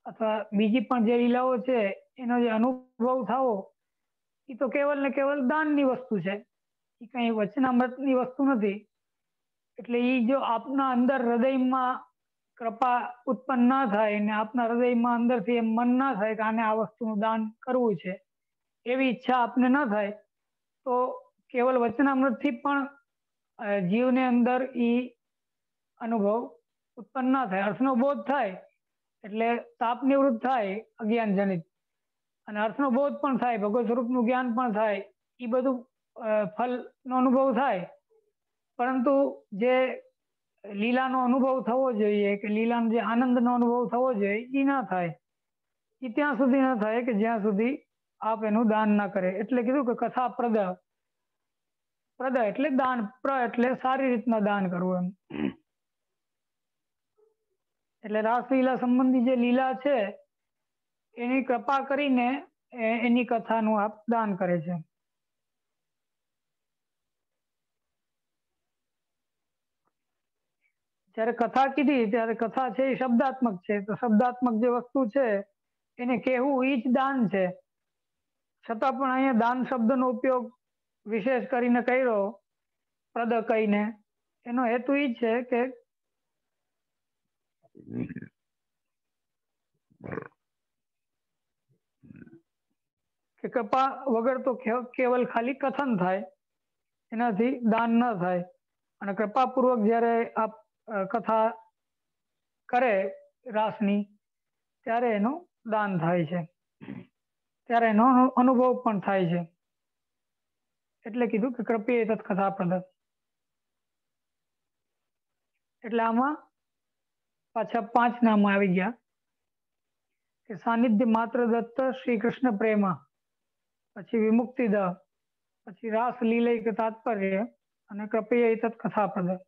અથવા બીજી પણ જે લીલાઓ છે એનો જે અનુભવ થવો એ તો કેવલ ને કેવલ દાનની વસ્તુ છે, એ કઈ વચનામૃતની વસ્તુ નથી. એટલે એ જો આપના અંદર હૃદયમાં કૃપા ઉત્પન્ન ના થાય ને આપના હૃદયમાં અંદરથી એમ મન ના થાય કે આને આ વસ્તુનું દાન કરવું છે, એવી ઈચ્છા આપને ન થાય તો કેવલ વચનામૃતથી પણ જીવને અંદર એ અનુભવ ઉત્પન્ન ના થાય. અર્થનો બોધ થાય એટલે તાપ નિવૃત્ત થાય અજ્ઞાન જનિત, અને અર્થનો બોધ પણ થાય, ભગવત સ્વરૂપનું જ્ઞાન પણ થાય, એ બધું ફલનો અનુભવ થાય. પરંતુ જે લીલાનો અનુભવ થવો જોઈએ કે લીલાનો જે આનંદનો અનુભવ થવો જોઈએ એ ના થાય. એ ત્યાં સુધી ના થાય કે જ્યાં સુધી આપ એનું દાન ના કરે. એટલે કીધું કે કથા પ્રદ એટલે દાન, એટલે સારી રીતના દાન કરવું એમ. એટલે રાસલીલા સંબંધી જે લીલા છે એની કૃપા કરીને એની કથાનું આપ દાન કરે છે. જ્યારે કથા કીધી ત્યારે કથા છે એ શબ્દાત્મક છે, તો શબ્દાત્મક જે વસ્તુ છે એને કહેવું એ જ દાન છે. છતાં પણ અહીંયા દાન શબ્દનો ઉપયોગ વિશેષ કરીને કર્યો પ્રદ કહીને, એનો હેતુ એ છે કે કૃપા વગર તો કેવલ ખાલી કથન થાય, એનાથી દાન ન થાય. અને કૃપાપૂર્વક જ્યારે આપ કથા કરે રાસની ત્યારે એનું દાન થાય છે, ત્યારે એનો અનુભવ પણ થાય છે. એટલે કીધું કે કૃપેય તત્ કથા પ્રદત્ત. એટલે આમાં પાછા 5 નામ આવી ગયા કે સાનિધ્ય માત્ર દત્ત, શ્રી કૃષ્ણ પ્રેમ, પછી વિમુક્તિ દ, પછી રાસ લીલૈક તાત્પર્ય અને કૃપેય તત્ કથા પ્રદત્ત.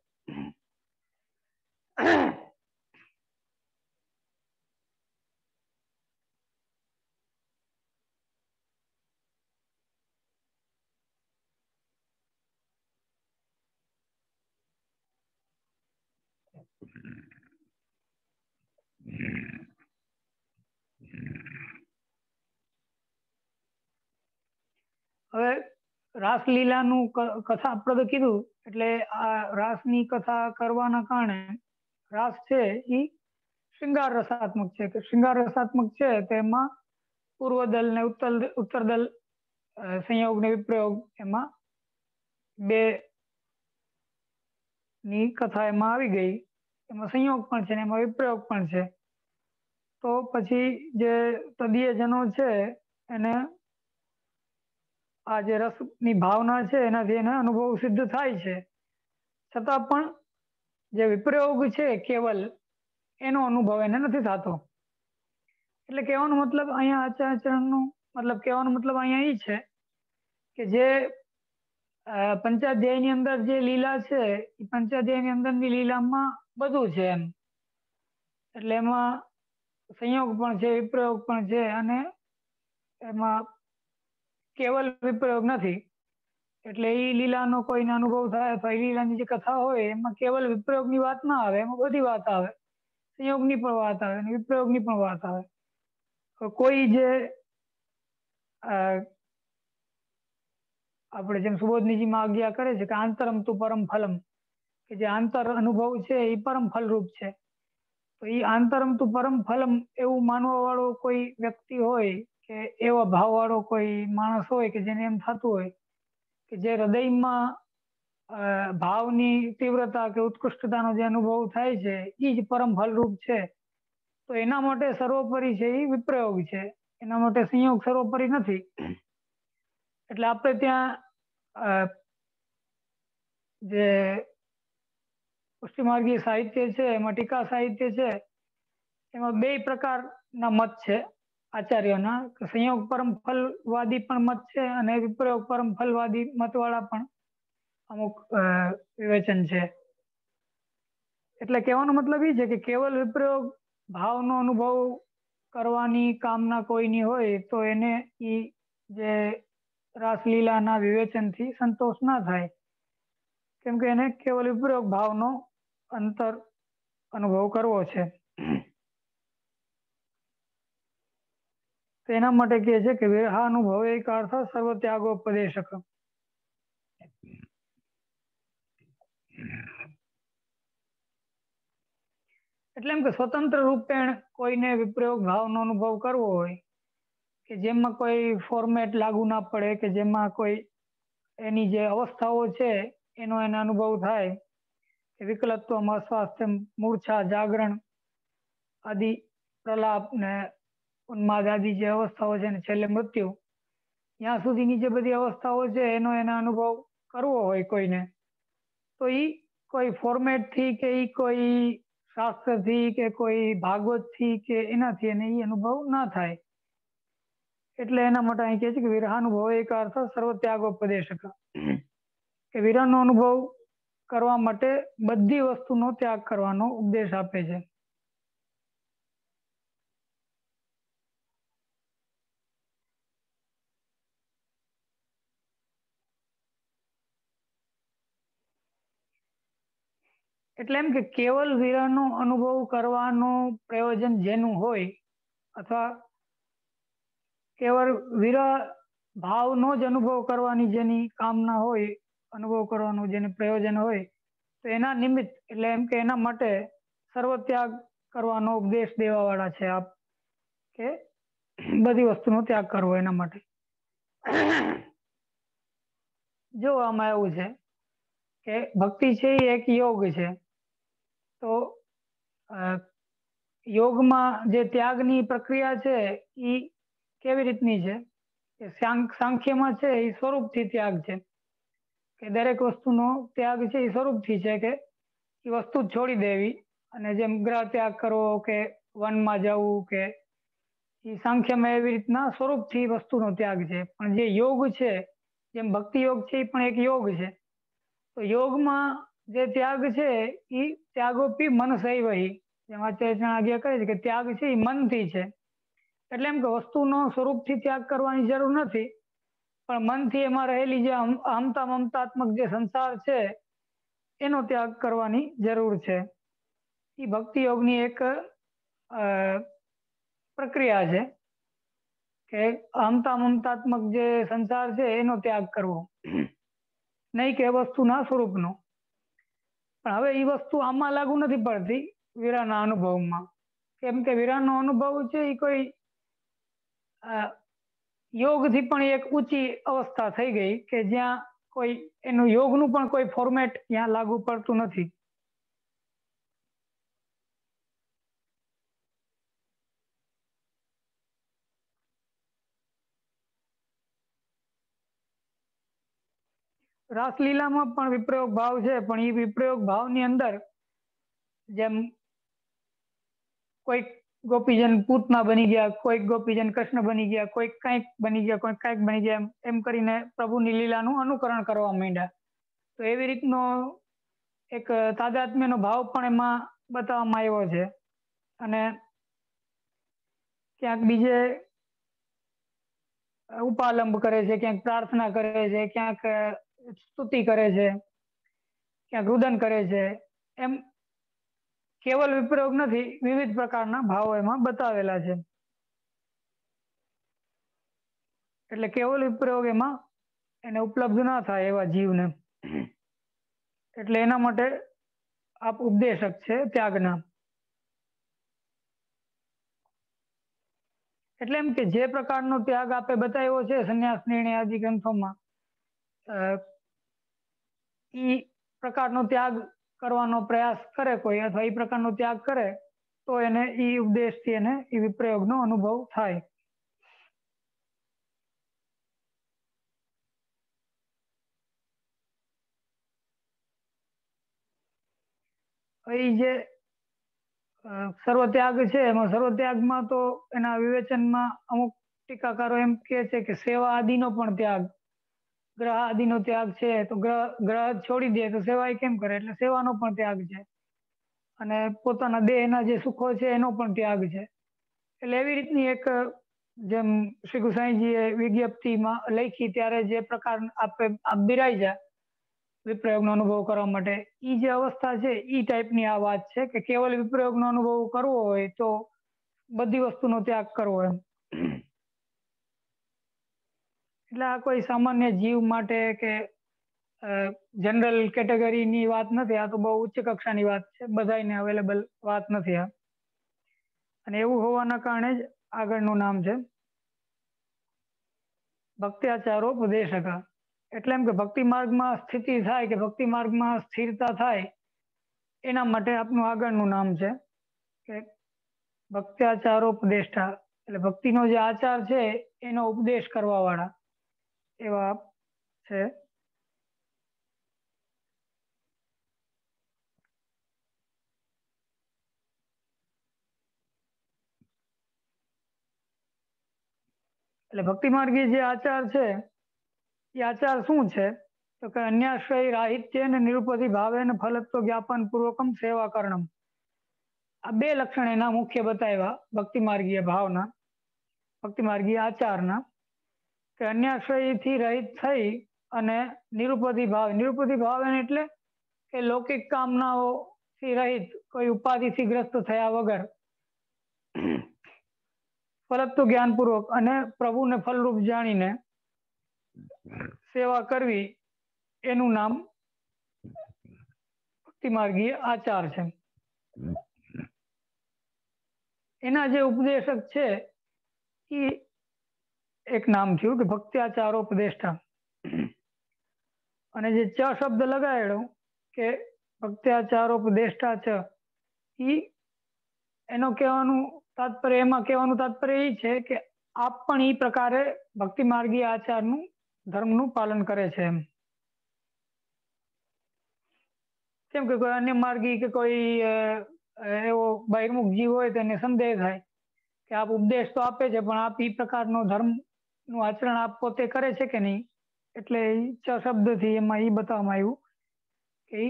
હવે રાસલીલાનું કથાપ્રદ કીધું એટલે આ રાસની કથા કરવાના કારણે રાસ છે એ શૃંગાર રસાત્મક છે. કે શૃંગાર રસાત્મક છે તેમાં પૂર્વદલ ને ઉત્તરદલ સંયોગ ને વિપ્રયોગ એમાં 2 ની કથા એમાં આવી ગઈ. એમાં સંયોગ પણ છે ને એમાં વિપ્રયોગ પણ છે. તો પછી જે તદીયજનો છે એને આ જે રસની ભાવના છે એનાથી એને અનુભવ સિદ્ધ થાય છે. છતાં પણ જે વિપ્રયોગ છે કેવલ એનો અનુભવ એને નથી થતો. એટલે કહેવાનો મતલબ અહીંયા આચાર્યનું કહેવાનો મતલબ અહીંયા એ છે કે જે પંચાધ્યાયની અંદર જે લીલા છે એ પંચાધ્યાયની અંદરની લીલામાં બધું છે એમ. એટલે એમાં સંયોગ પણ છે, વિપ્રયોગ પણ છે અને એમાં કેવલ વિપ્રયોગ નથી. એટલે એ લીલાનો કોઈને અનુભવ થાય અથવા એ લીલાની જે કથા હોય એમાં કેવલ વિપ્રયોગની વાત ના આવે, એમાં બધી વાત આવે. સંયોગની પણ વાત આવે અને વિપ્રયોગની પણ વાત આવે. કોઈ જે આપણે જેમ સુબોધનીજીમાં આજ્ઞા કરે છે કે આંતરમ તુ પરમ ફલમ, કે જે આંતર અનુભવ છે એ પરમ ફલરૂપ છે. તો એ આંતરમ તુ પરમ ફલમ એવું માનવા વાળો કોઈ વ્યક્તિ હોય કે એવા ભાવ વાળો કોઈ માણસ હોય કે જેને એમ થતું હોય કે જે હૃદયમાં ભાવની તીવ્રતા કે ઉત્કૃષ્ટતાનો જે અનુભવ થાય છે એ જ પરમ ફલરૂપ છે. તો એના માટે સર્વોપરી છે એ વિપ્રયોગ છે, એના માટે સંયોગ સર્વોપરી નથી. એટલે આપણે ત્યાં જે પુષ્ટિમાર્ગીય સાહિત્ય છે એમાં ટીકા સાહિત્ય છે એમાં 2 પ્રકારના મત છે આચાર્યોના. સંયોગ પરમ ફલવાદી પણ મત છે અને વિપ્રયોગ પરમ ફલવાદી મતવાળા પણ અમુક વિવેચન છે. એટલે કહેવાનો મતલબ એ છે કે કેવલ વિપ્રયોગ ભાવનો અનુભવ કરવાની કામના કોઈની હોય તો એને ઈ જે રાસલીલાના વિવેચનથી સંતોષ ના થાય, કેમ કે એને કેવલ વિપ્રયોગ ભાવનો અંતર અનુભવ કરવો છે. તો એના માટે કહે છે કે વિરહાનુભવે એક અર્થ સર્વ ત્યાગોપદેશક. એટલે એમ કે સ્વતંત્ર રૂપેણ કોઈને વિપ્રયોગ ભાવનો અનુભવ કરવો હોય કે જેમાં કોઈ ફોર્મેટ લાગુ ના પડે, કે જેમાં કોઈ એની જે અવસ્થાઓ છે એનો એને અનુભવ થાય કે વિકલત્વમ, અસ્વાસ્થ્ય, મૂર્છા, જાગરણ આદિ, પ્રલાપ ને ઉન્માદ આદિ જે અવસ્થાઓ છે ને છેલ્લે મૃત્યુ, ત્યાં સુધીની જે બધી અવસ્થાઓ છે એનો એને અનુભવ કરવો હોય કોઈને, તો એ કોઈ ફોર્મેટથી કે એ કોઈ શાસ્ત્રથી કે કોઈ ભાગવતથી કે એનાથી એને એ અનુભવ ના થાય. એટલે એના માટે અહીં કહે છે કે વિરહાનુભવ એક અર્થ સર્વ ત્યાગોપદેશક, કે વિરહનો અનુભવ કરવા માટે બધી વસ્તુનો ત્યાગ કરવાનો ઉપદેશ આપે છે. એટલે એમ કે કેવલ વિરહનો અનુભવ કરવાનું પ્રયોજન જેનું હોય અથવા કેવળ વિરહ ભાવનો જ અનુભવ કરવાની જેની કામના હોય, અનુભવ કરવાનું જેને પ્રયોજન હોય, તો એના નિમિત્ત એટલે એમ કે એના માટે સર્વ ત્યાગ કરવાનો ઉપદેશ દેવા વાળા છે આપ, કે બધી વસ્તુનો ત્યાગ કરવો એના માટે. જો આમાં એવું છે કે ભક્તિ છે એ એક યોગ છે. તો યોગમાં જે ત્યાગની પ્રક્રિયા છે એ કેવી રીતની છે કે સાંખ્યમાં છે એ સ્વરૂપથી ત્યાગ છે, કે દરેક વસ્તુનો ત્યાગ છે એ સ્વરૂપથી છે કે એ વસ્તુ છોડી દેવી, અને જેમ ગ્રહ ત્યાગ કરવો કે વનમાં જવું કે એ સાંખ્યમાં એવી રીતના સ્વરૂપથી વસ્તુનો ત્યાગ છે. પણ જે યોગ છે, જેમ ભક્તિ યોગ છે એ પણ એક યોગ છે. તો યોગમાં જે ત્યાગ છે એ ત્યાગોપી મન સૈવહી, જેમ આચાર્ય આજ્ઞા કરે છે કે ત્યાગ છે એ મનથી છે. એટલે એમ કે વસ્તુનો સ્વરૂપથી ત્યાગ કરવાની જરૂર નથી, પણ મનથી એમાં રહેલી જે અહમતા મમતાત્મક જે સંસાર છે એનો ત્યાગ કરવાની જરૂર છે. એ ભક્તિ યોગની એક પ્રક્રિયા છે કે અહમતા મમતાત્મક જે સંસાર છે એનો ત્યાગ કરવો, નહીં કે વસ્તુના સ્વરૂપનો. પણ હવે એ વસ્તુ આમાં લાગુ નથી પડતી વિરાના અનુભવમાં, કેમ કે વિરાનો અનુભવ છે એ કોઈ યોગથી પણ એક ઊંચી અવસ્થા થઈ ગઈ કે જ્યાં કોઈ એનું યોગનું પણ કોઈ ફોર્મેટ ત્યાં લાગુ પડતું નથી. રાસલીલામાં પણ વિપ્રયોગ ભાવ છે, પણ એ વિપ્રયોગ ભાવની અંદર જેમ કોઈક ગોપીજન પૂતના બની ગયા, કોઈક ગોપીજન કૃષ્ણ બની ગયા, કોઈક કંઈક બની ગયા, કોઈક કંઈક બની ગયા, એમ કરીને પ્રભુની લીલાનું અનુકરણ કરવા માંડ્યા. તો એવી રીતનો એક તાદાત્મ્યનો ભાવ પણ એમાં બતાવવામાં આવ્યો છે. અને ક્યાંક બીજે ઉપાલંબ કરે છે, ક્યાંક પ્રાર્થના કરે છે, ક્યાંક સ્તુતિ કરે છે, ક્યાંક રુદન કરે છે. એમ કેવલ વિપ્રયોગ નથી, વિવિધ પ્રકારના ભાવો એમાં બતાવેલા છે. એટલે કેવલ વિપ્રયોગ એમાં એને ઉપલબ્ધ ના થાય એવા જીવને. એટલે એના માટે આપ ઉપદેશક છે ત્યાગના. એટલે એમ કે જે પ્રકારનો ત્યાગ આપે બતાવ્યો છે સંન્યાસ નિર્ણય આદિ ગ્રંથોમાં, એ પ્રકારનો ત્યાગ કરવાનો પ્રયાસ કરે કોઈ, અથવા એ પ્રકારનો ત્યાગ કરે તો એને એ ઉપદેશથી એને એ વિપ્રયોગનો અનુભવ થાય. એ જે સર્વત્યાગ છે એમાં સર્વત્યાગમાં તો એના વિવેચનમાં અમુક ટીકાકારો એમ કે છે કે સેવા આદિનો પણ ત્યાગ, ગ્રહ આદિનો ત્યાગ છે તો ગ્રહ છોડી દે તો સેવા કેમ કરે, એટલે સેવાનો પણ ત્યાગ છે. અને પોતાના દેહના જે સુખો છે એનો પણ ત્યાગ છે. એટલે એવી રીતની એક જેમ શ્રી ગુસાઈજીએ વિજ્ઞપ્તિમાં લખી ત્યારે જે પ્રકાર આપ બિરાઈ જાય વિપ્રયોગનો અનુભવ કરવા માટે, એ જે અવસ્થા છે એ ટાઈપની આ વાત છે કે કેવલ વિપ્રયોગનો અનુભવ કરવો હોય તો બધી વસ્તુનો ત્યાગ કરવો એમ. એટલે આ કોઈ સામાન્ય જીવ માટે કે જનરલ કેટેગરીની વાત નથી, આ તો બહુ ઉચ્ચ કક્ષાની વાત છે, બધાને અવેલેબલ વાત નથી આ. અને એવું હોવાના કારણે જ આગળનું નામ છે ભક્ત્યાચારોપદેશક. એટલે એમ કે ભક્તિ માર્ગમાં સ્થિતિ થાય કે ભક્તિ માર્ગમાં સ્થિરતા થાય એના માટે આપનું આગળનું નામ છે કે ભક્ત્યાચારોપદેષ્ટા. એટલે ભક્તિનો જે આચાર છે એનો ઉપદેશ કરવા વાળા એવા છે. એટલે ભક્તિ માર્ગી જે આચાર છે એ આચાર શું છે તો કે અન્યાશ્રય રાહિત્ય ને નિરુપતિ ભાવે ને ફલત્વ જ્ઞાપન પૂર્વકમ સેવા કરણમ. આ બે લક્ષણ એના મુખ્ય બતાવ્યા ભક્તિ માર્ગીય ભાવના, ભક્તિ માર્ગીય આચારના, કે અન્યાશ્રયથી રહિત થઈ અને નિરુપતિ ભાવ. નિરુપતિ ભાવ એટલે કે લૌકિક કામનાઓથી રહિત, કોઈ ઉપાધિથી ગ્રસ્ત થયા વગર ફલત્વ જ્ઞાનપૂર્વક અને પ્રભુને ફલરૂપ જાણીને સેવા કરવી એનું નામ ભક્તિ માર્ગીય આચાર છે. એના જે ઉપદેશક છે એ એક નામ થયું કે ભક્ત્યાચારોપદેષ્ટા. અને જે ચ શબ્દ લગાડ્યો કે ભક્ત્યાચારોપદેષ્ટા ચ, એનો કહેવાનું તાત્પર્ય, એમાં કહેવાનું તાત્પર્ય એ છે કે આપ પણ એ પ્રકારે ભક્તિ માર્ગીય આચારનું ધર્મનું પાલન કરે છે એમ. કેમ કે કોઈ અન્ય માર્ગી કે કોઈ એવો બહિર્મુખ જીવ હોય તો એને સંદેહ થાય કે આપ ઉપદેશ તો આપે છે પણ આપ એ પ્રકારનો ધર્મ નું આચરણ આપ પોતે કરે છે કે નહીં. એટલે શબ્દથી એમાં એ બતાવવામાં આવ્યું કે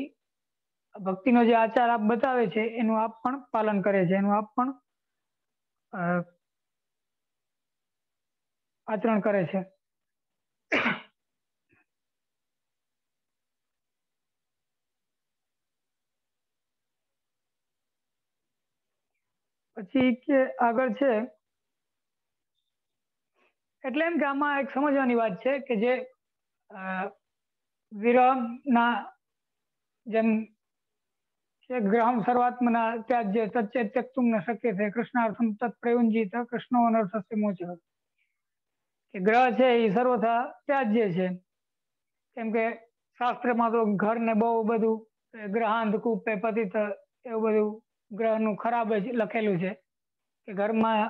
ભક્તિનો જે આચાર આપ બતાવે છે એનું આપ પણ પાલન કરે છે, એનું આપ પણ આચરણ કરે છે. પછી કે આગળ છે એટલે એમ કે આમાં એક સમજવાની વાત છે કે જે વિરહના જેમ ગ્રહમ સર્વાત્મના ત્યાજ્ય તચ્ચે ત્યક્તુમ ન શક્યતે કૃષ્ણાર્થમ તત્પ્રયુંજીત કૃષ્ણો અનર્થસ્ય મોચઃ. કે ગ્રહ છે એ સર્વથા ત્યાજ્ય છે. કેમ કે શાસ્ત્રમાં તો ઘર ને બહુ બધું ગ્રહાંત કૂપે પતિત એવું બધું ગ્રહનું ખરાબ જ લખેલું છે કે ઘરમાં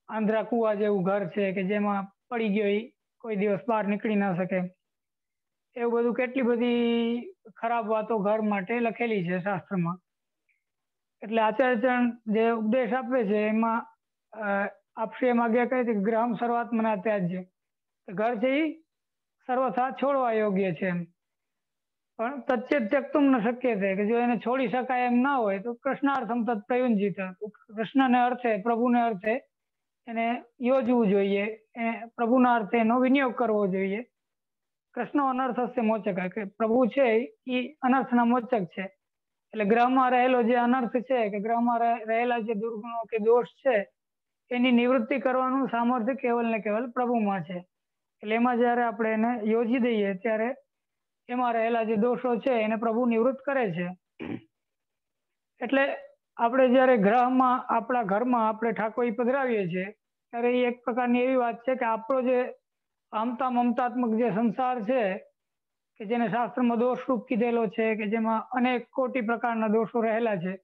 આંધ્રા કુવા જેવું ઘર છે કે જેમાં પડી ગયો કોઈ દિવસ બહાર નીકળી ના શકે. એવું બધું કેટલી બધી ખરાબ વાતો ઘર માટે લખેલી છે શાસ્ત્રમાં. એટલે આચાર્યચરણ જે ઉપદેશ આપે છે એમાં આપશે એમ આજ્ઞા કહી હતી ગ્રહમ સર્વાત્મના ત્યાજ્ય. ઘર છે એ સર્વથા છોડવા યોગ્ય છે એમ. પણ તચ્ચે ત્યક્તુમ ન શક્ય છે કે જો એને છોડી શકાય એમ ના હોય તો કૃષ્ણાર્થમ તત્ પ્રયુંજીત, કૃષ્ણને અર્થે પ્રભુને અર્થે એને યોજવું જોઈએ, પ્રભુના અર્થે એનો વિનિયોગ કરવો જોઈએ. કૃષ્ણ અનર્થસ્ય મોચક, કે પ્રભુ છે એ અનર્થના મોચક છે. એટલે ગ્રહમાં રહેલો જે અનર્થ છે કે ગ્રહમાં રહેલા જે દુર્ગુણો કે દોષ છે એની નિવૃત્તિ કરવાનું સામર્થ્ય કેવલ ને કેવલ પ્રભુમાં છે. એટલે એમાં જયારે આપણે એને યોજી દઈએ ત્યારે એમાં રહેલા જે દોષો છે એને પ્રભુ નિવૃત્ત કરે છે. એટલે આપણે જયારે ગ્રહમાં આપણા ઘરમાં આપણે ઠાકોરી પધરાવીએ છીએ ત્યારે એ એક પ્રકારની એવી વાત છે કે આપણો જે મમતા મમતાત્મક જે સંસાર છે કે જેને શાસ્ત્રમાં દોષરૂપ કીધેલો છે કે જેમાં અનેક કોટી પ્રકારના દોષો રહેલા છે,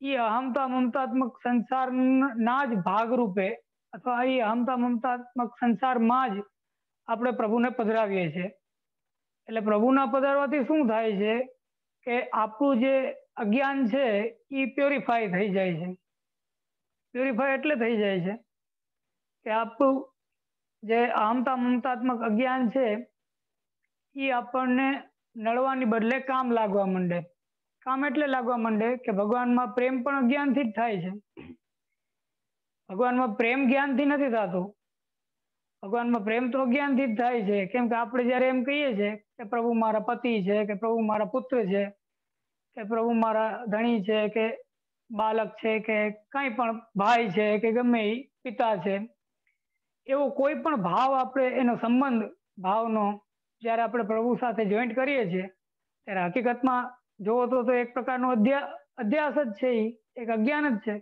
એ અહમતા મમતાત્મક સંસારના જ ભાગરૂપે અથવા એ અહમતા મમતાત્મક સંસારમાં જ આપણે પ્રભુને પધરાવીએ છીએ. એટલે પ્રભુના પધારવાથી શું થાય છે કે આપણું જે અજ્ઞાન છે એ પ્યોરિફાય થઈ જાય છે. પ્યોરિફાય એટલે થઈ જાય છે કે આપણું જે અહમતા મમતાત્મક અજ્ઞાન છે એ આપણને નડવાની બદલે કામ લાગવા માંડે. કામ એટલે લાગવા માંડે કે ભગવાનમાં પ્રેમ પણ અજ્ઞાનથી જ થાય છે. ભગવાનમાં પ્રેમ જ્ઞાનથી નથી થતો. ભગવાનમાં પ્રેમ તો અજ્ઞાનથી જ થાય છે. કેમ કે આપણે જયારે એમ કહીએ છીએ કે પ્રભુ મારા પતિ છે, કે પ્રભુ મારા પુત્ર છે, કે પ્રભુ મારા ધણી છે, કે બાળક છે, કે કઈ પણ ભાઈ છે, કે ગમે એ પિતા છે, એવો કોઈ પણ ભાવ આપણે એનો સંબંધ ભાવનો જયારે આપણે પ્રભુ સાથે જોઈન્ટ કરીએ છીએ ત્યારે હકીકતમાં જોવો તો એક પ્રકારનો અધ્યાસ જ છે, એક અજ્ઞાન જ છે.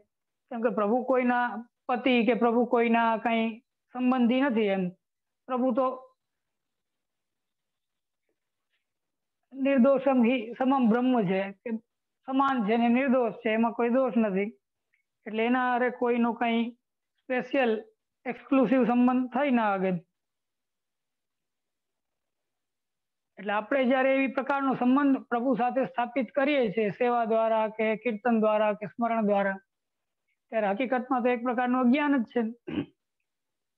કેમ કે પ્રભુ કોઈના પતિ કે પ્રભુ કોઈના કઈ સંબંધી નથી. એમ પ્રભુ તો નિર્દોષમ હિ સમમ બ્રહ્મ છે, કે સમાન છે ને નિર્દોષ છે, એમાં કોઈ દોષ નથી. એટલે એના હારે કોઈનો કઈ સ્પેશિયલ એક્સક્લુસિવ સંબંધ થઈ ના શકે. એટલે આપણે જયારે એવી પ્રકારનો સંબંધ પ્રભુ સાથે સ્થાપિત કરીએ છીએ સેવા દ્વારા કે કીર્તન દ્વારા કે સ્મરણ દ્વારા, ત્યારે હકીકતમાં તો એક પ્રકારનું અજ્ઞાન જ છે.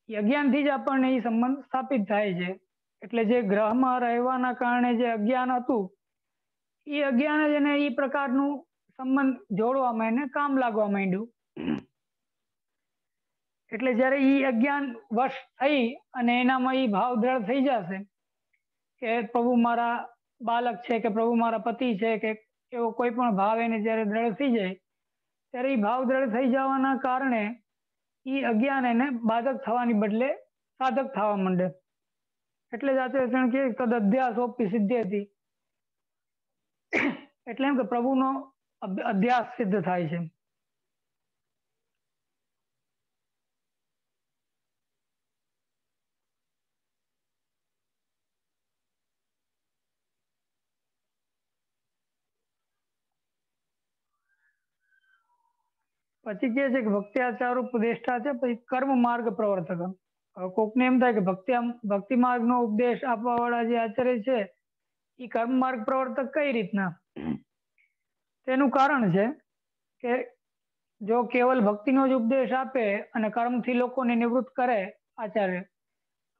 એ અજ્ઞાનથી જ આપણને એ સંબંધ સ્થાપિત થાય છે. એટલે જે ગ્રહમાં રહેવાના કારણે જે અજ્ઞાન હતું એ અજ્ઞાન જ એને એ પ્રકારનું સંબંધ જોડવામાં એને કામ લાગવા માંડ્યું. એટલે જયારે એ અજ્ઞાન વશ થઈ અને એનામાં એ ભાવ દ્રઢ થઈ જશે કે પ્રભુ મારા બાળક છે, કે પ્રભુ મારા પતિ છે, કે એવો કોઈ પણ ભાવ એને જયારે દ્રઢ થઈ જાય ત્યારે એ ભાવ દ્રઢ થઈ જવાના કારણે એ અજ્ઞાન એને બાધક થવાની બદલે સાધક થવા માંડે. એટલે જ આચાર્ય કે તદ અધ્યાસોપી સિદ્ધેતી, એટલે એમ કે પ્રભુનો અધ્યાસ સિદ્ધ થાય છે. પછી કે છે કે ભક્ત્યાચાર ઉપદેષ્ટા છે, પછી કર્મ માર્ગ પ્રવર્તક. કોકને એમ થાય કે ભક્તિ માર્ગનો ઉપદેશ આપવા વાળા જે આચાર્ય છે એ કર્મ માર્ગ પ્રવર્તક કઈ રીતના? તેનું કારણ છે કે જો કેવલ ભક્તિનો જ ઉપદેશ આપે અને કર્મથી લોકોને નિવૃત્ત કરે આચાર્ય,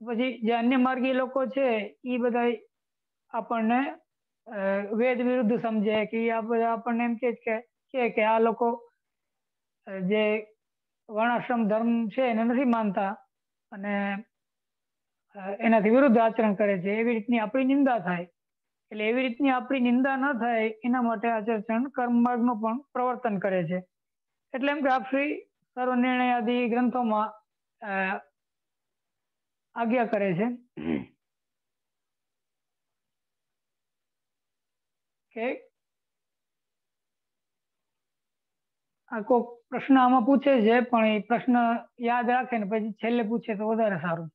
પછી જે અન્ય માર્ગી લોકો છે એ બધા આપણને વેદ વિરુદ્ધ સમજે કે આ બધા આપણને એમ કે આ લોકો જે વર્ણાશ્રમ ધર્મ છે એને નથી માનતા અને એનાથી વિરુદ્ધ આચરણ કરે છે, એવી રીતની આપણી નિંદા થાય. એટલે એવી રીતની આપણી નિંદા ન થાય એના માટે આચાર્યચરણ કર્મ માર્ગનું પણ પ્રવર્તન કરે છે. એટલે એમ કે આપ શ્રી સર્વનિર્ણય આદિ ગ્રંથોમાં આજ્ઞા કરે છે કે આ કોઈક પ્રશ્ન આમાં પૂછે છે પણ એ પ્રશ્ન યાદ રાખે ને પછી છેલ્લે પૂછે તો વધારે સારું.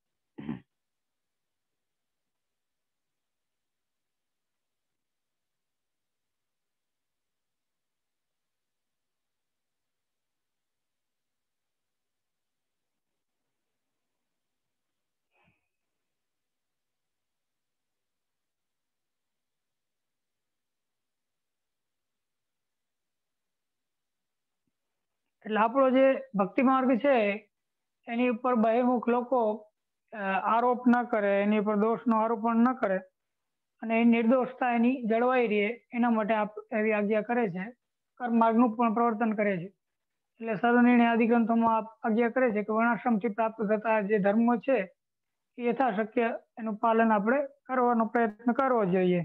એટલે આપણો જે ભક્તિ માર્ગ છે એની ઉપર બહિર્મુખ લોકો આરોપ ન કરે, એની ઉપર દોષનો આરોપણ ન કરે અને એ નિર્દોષતા એની જળવાઈ રહે એના માટે એવી આજ્ઞા કરે છે. કર્મ માર્ગનું પણ પ્રવર્તન કરે છે. એટલે સર્વનિર્ણય આદિ ગ્રંથોમાં આજ્ઞા કરે છે કે વર્ણાશ્રમથી પ્રાપ્ત થતા જે ધર્મો છે એ યથાશક્ય એનું પાલન આપણે કરવાનો પ્રયત્ન કરવો જોઈએ.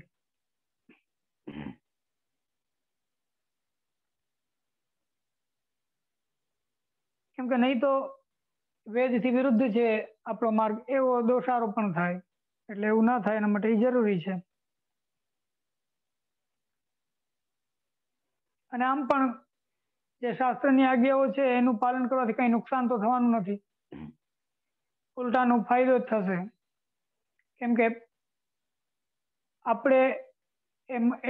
કેમ કે નહીં તો વેદથી વિરુદ્ધ છે આપણો માર્ગ, એવો દોષારોપણ થાય. એટલે એવું ના થાય એના માટે એ જરૂરી છે. અને આમ પણ જે શાસ્ત્રની આજ્ઞાઓ છે એનું પાલન કરવાથી કઈ નુકસાન તો થવાનું નથી, ઉલટાનો ફાયદો જ થશે. કેમ કે આપણે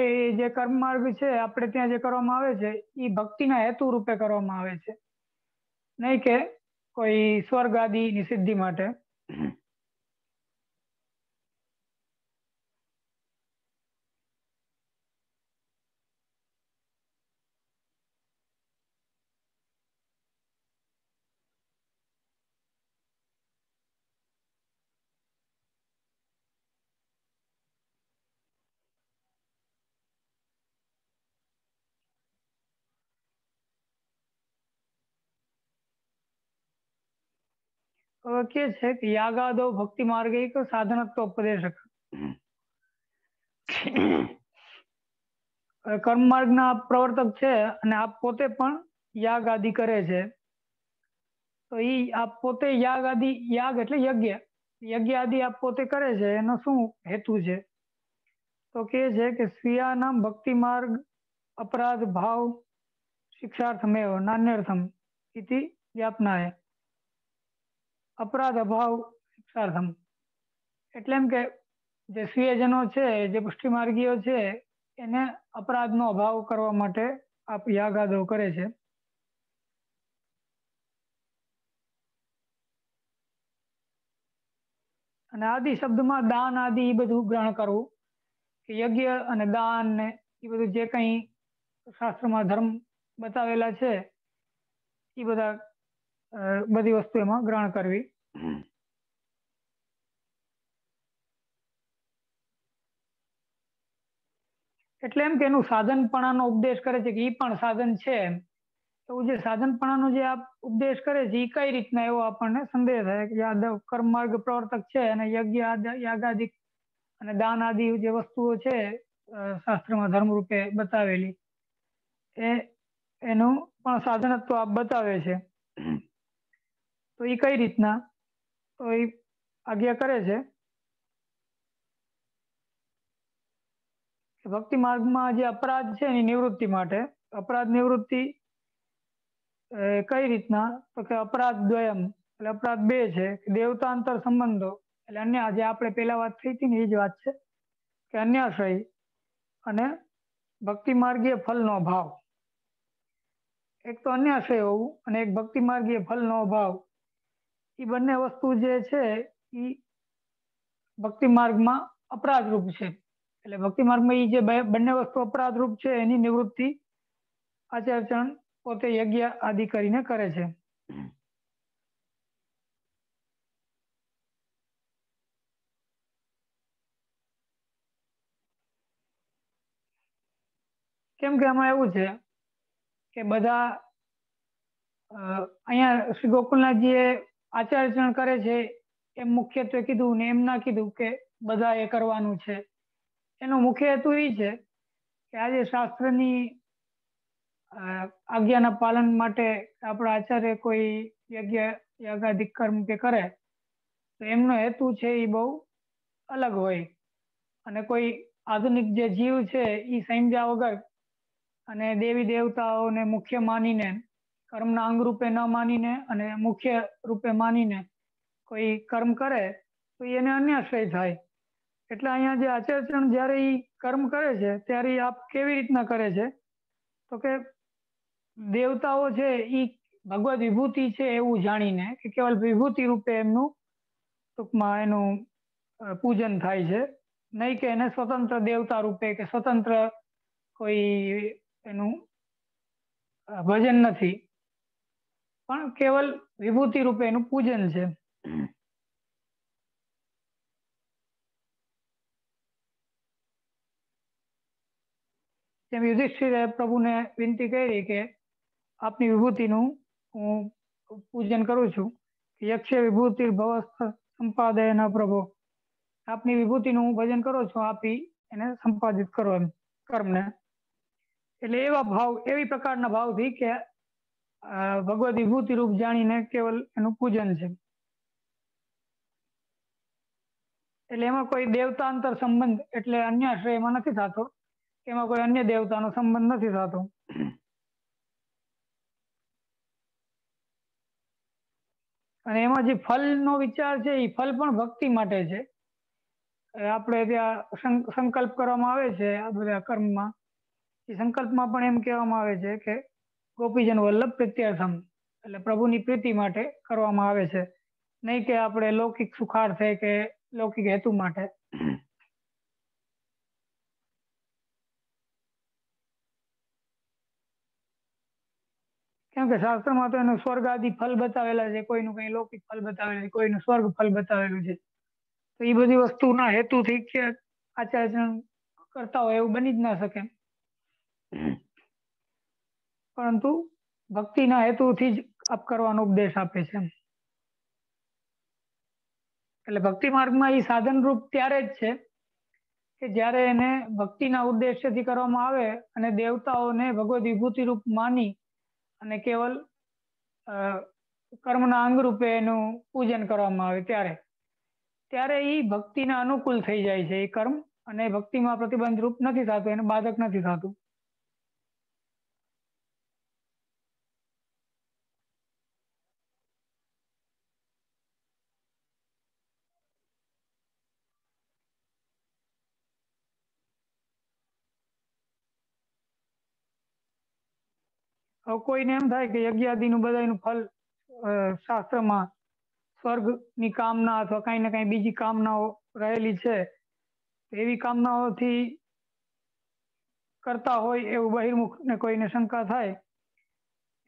એ જે કર્મ માર્ગ છે આપણે ત્યાં જે કરવામાં આવે છે એ ભક્તિના હેતુ રૂપે કરવામાં આવે છે, નહીં કે કોઈ સ્વર્ગ આદિની સિદ્ધિ માટે. હવે કે છે કે યાગાદો ભક્તિ માર્ગિક સાધનત્વ ઉપદેશક. કર્મ માર્ગના પ્રવર્તક છે અને આપ પોતે પણ યાગ આદિ કરે છે. તો આપ પોતે યાગ એટલે યજ્ઞ આદિ આપ પોતે કરે છે એનો શું હેતુ છે? તો કે છે કે સ્વીયાનામ ભક્તિ માર્ગ અપરાધ ભાવ શિક્ષાર્થમેવ નાન્યર્થમ ઇતિ વ્યાપનાય. અપરાધ અભાવ શિક્ષાર્થમ એટલે એમ કે જે સ્વીયજનો છે, જે પુષ્ટિ માર્ગીઓ છે એને અપરાધનો અભાવ કરવા માટે આપ યાગાદો કરે છે. અને આદિ શબ્દમાં દાન આદિ એ બધું ગ્રહણ કરવું, કે યજ્ઞ અને દાન ને એ બધું જે કંઈ શાસ્ત્રમાં ધર્મ બતાવેલા છે એ બધી વસ્તુ એમાં ગ્રહણ કરવી. એટલે એમ કે એનું સાધનપણાનો ઉપદેશ કરે છે કે એ પણ સાધન છે. એવું જે સાધનપણાનો જે આપ ઉપદેશ કરે છે એ કઈ રીતના એવો આપણને સંદેહ થાય કે યાદવ કર્મ માર્ગ પ્રવર્તક છે અને યાગાદિક અને દાન આદિ જે વસ્તુઓ છે શાસ્ત્રમાં ધર્મ રૂપે બતાવેલી એનું પણ સાધનત્વ આપ બતાવે છે. તો એ કઈ રીતના? તો એ આજ્ઞા કરે છે ભક્તિ માર્ગમાં જે અપરાધ છે એની નિવૃત્તિ માટે. અપરાધ નિવૃત્તિ કઈ રીતના? તો કે અપરાધ દ્વયમ એટલે અપરાધ બે છે, દેવતાંતર સંબંધો એટલે અન્ય જે આપણે પેલા વાત થઈ હતી ને એ જ વાત છે કે અન્યાશ્રય અને ભક્તિ માર્ગીય ફલનો અભાવ. એક તો અન્યાશ્રય હોવું અને એક ભક્તિ માર્ગીય ફલનો અભાવ, એ બંને વસ્તુ જે છે એ ભક્તિ માર્ગમાં અપરાધ રૂપ છે. એટલે ભક્તિ માર્ગમાં એ જે બંને વસ્તુ અપરાધ રૂપ છે એની નિવૃત્તિ આચાર્યચરણ પોતે યજ્ઞ આદિ કરીને કરે છે. કેમ કે આમાં એવું છે કે બધા અહીંયા શ્રી ગોકુલનાથજીએ આચાર્યચરણ કરે છે એમ મુખ્યત્વે કીધું ને એમ ના કીધું કે બધા એ કરવાનું છે. એનો મુખ્ય હેતુ એ છે કે આજે શાસ્ત્રની આજ્ઞાના પાલન માટે આપણા આચાર્ય કોઈ યજ્ઞાધિક કર્મ કે કરે તો એમનો હેતુ છે એ બહુ અલગ હોય. અને કોઈ આધુનિક જે જીવ છે એ સમજ્યા વગર અને દેવી દેવતાઓને મુખ્ય માનીને કર્મના અંગ રૂપે ન માનીને અને મુખ્ય રૂપે માનીને કોઈ કર્મ કરે તો એને અન્યાશ્રય થાય. એટલે અહીંયા જે આચાર્યચરણ જ્યારે એ કર્મ કરે છે ત્યારે આપ કેવી રીતના કરે છે તો કે દેવતાઓ છે એ ભગવદ વિભૂતિ છે એવું જાણીને કે કેવલ વિભૂતિ રૂપે એમનું ટૂંકમાં એનું પૂજન થાય છે, નહીં કે એને સ્વતંત્ર દેવતા રૂપે કે સ્વતંત્ર કોઈ એનું ભજન નથી, પણ કેવલ વિભૂતિ રૂપે એનું પૂજન છે. જેમ યુધિષ્ઠિરે પ્રભુને વિનંતી કરી કે આપની વિભૂતિનું હું પૂજન કરું છું. યક્ષ વિભૂતિ ભવ સંપાદય પ્રભુ, આપની વિભૂતિનું હું ભજન કરું છું, આપી એને સંપાદિત કરો એમ કર્મને. એટલે એવા ભાવ, એવી પ્રકારના ભાવથી કે ભગવદ વિભૂતિ રૂપ જાણીને કેવલ એનું પૂજન છે. એટલે એમાં કોઈ દેવતાંતર સંબંધ એટલે અન્યાશ્રયમાં નથી થતો, એમાં કોઈ અન્ય દેવતાનો સંબંધ નથી થતો. અને એમાં જે ફલનો વિચાર છે એ ફલ પણ ભક્તિ માટે છે. આપણે ત્યાં સંકલ્પ કરવામાં આવે છે આ બધા કર્મમાં, એ સંકલ્પમાં પણ એમ કહેવામાં આવે છે કે ગોપીજન વલ્લભ પ્રીત્યર્થમ, એટલે પ્રભુની પ્રીતિ માટે કરવામાં આવે છે, નહીં કે આપણે લૌકિક સુખાર્થે કે લૌકિક હેતુ માટે. કેમ કે શાસ્ત્રમાં તો એનું સ્વર્ગ આદિ ફલ બતાવેલા છે, કોઈનું કઈ લૌકિક ફલ બતાવેલું છે, કોઈનું સ્વર્ગ ફલ બતાવેલું છે. તો એ બધી વસ્તુના હેતુથી કે આચાર્ય કરતા હોય એવું બની જ ના શકે, પરંતુ ભક્તિના હેતુથી જ આપ કરવાનો ઉપદેશ આપે છે. એટલે ભક્તિ માર્ગમાં એ સાધન રૂપ ત્યારે જ છે કે જ્યારે એને ભક્તિના ઉદ્દેશ્યથી કરવામાં આવે અને દેવતાઓને ભગવદ વિભૂતિ રૂપ માની અને કેવલ કર્મના અંગ રૂપે એનું પૂજન કરવામાં આવે ત્યારે એ ભક્તિના અનુકૂળ થઈ જાય છે એ કર્મ, અને ભક્તિમાં પ્રતિબંધ રૂપ નથી થતું, એને બાધક નથી થતું. હવે કોઈને એમ થાય કે યજ્ઞાદિનું બધાનું ફલ શાસ્ત્રમાં સ્વર્ગની કામના અથવા કઈ ને કઈ બીજી કામનાઓ રહેલી છે, એવી કામનાઓથી કરતા હોય એવું બહિર્મુખ ને કોઈને શંકા થાય,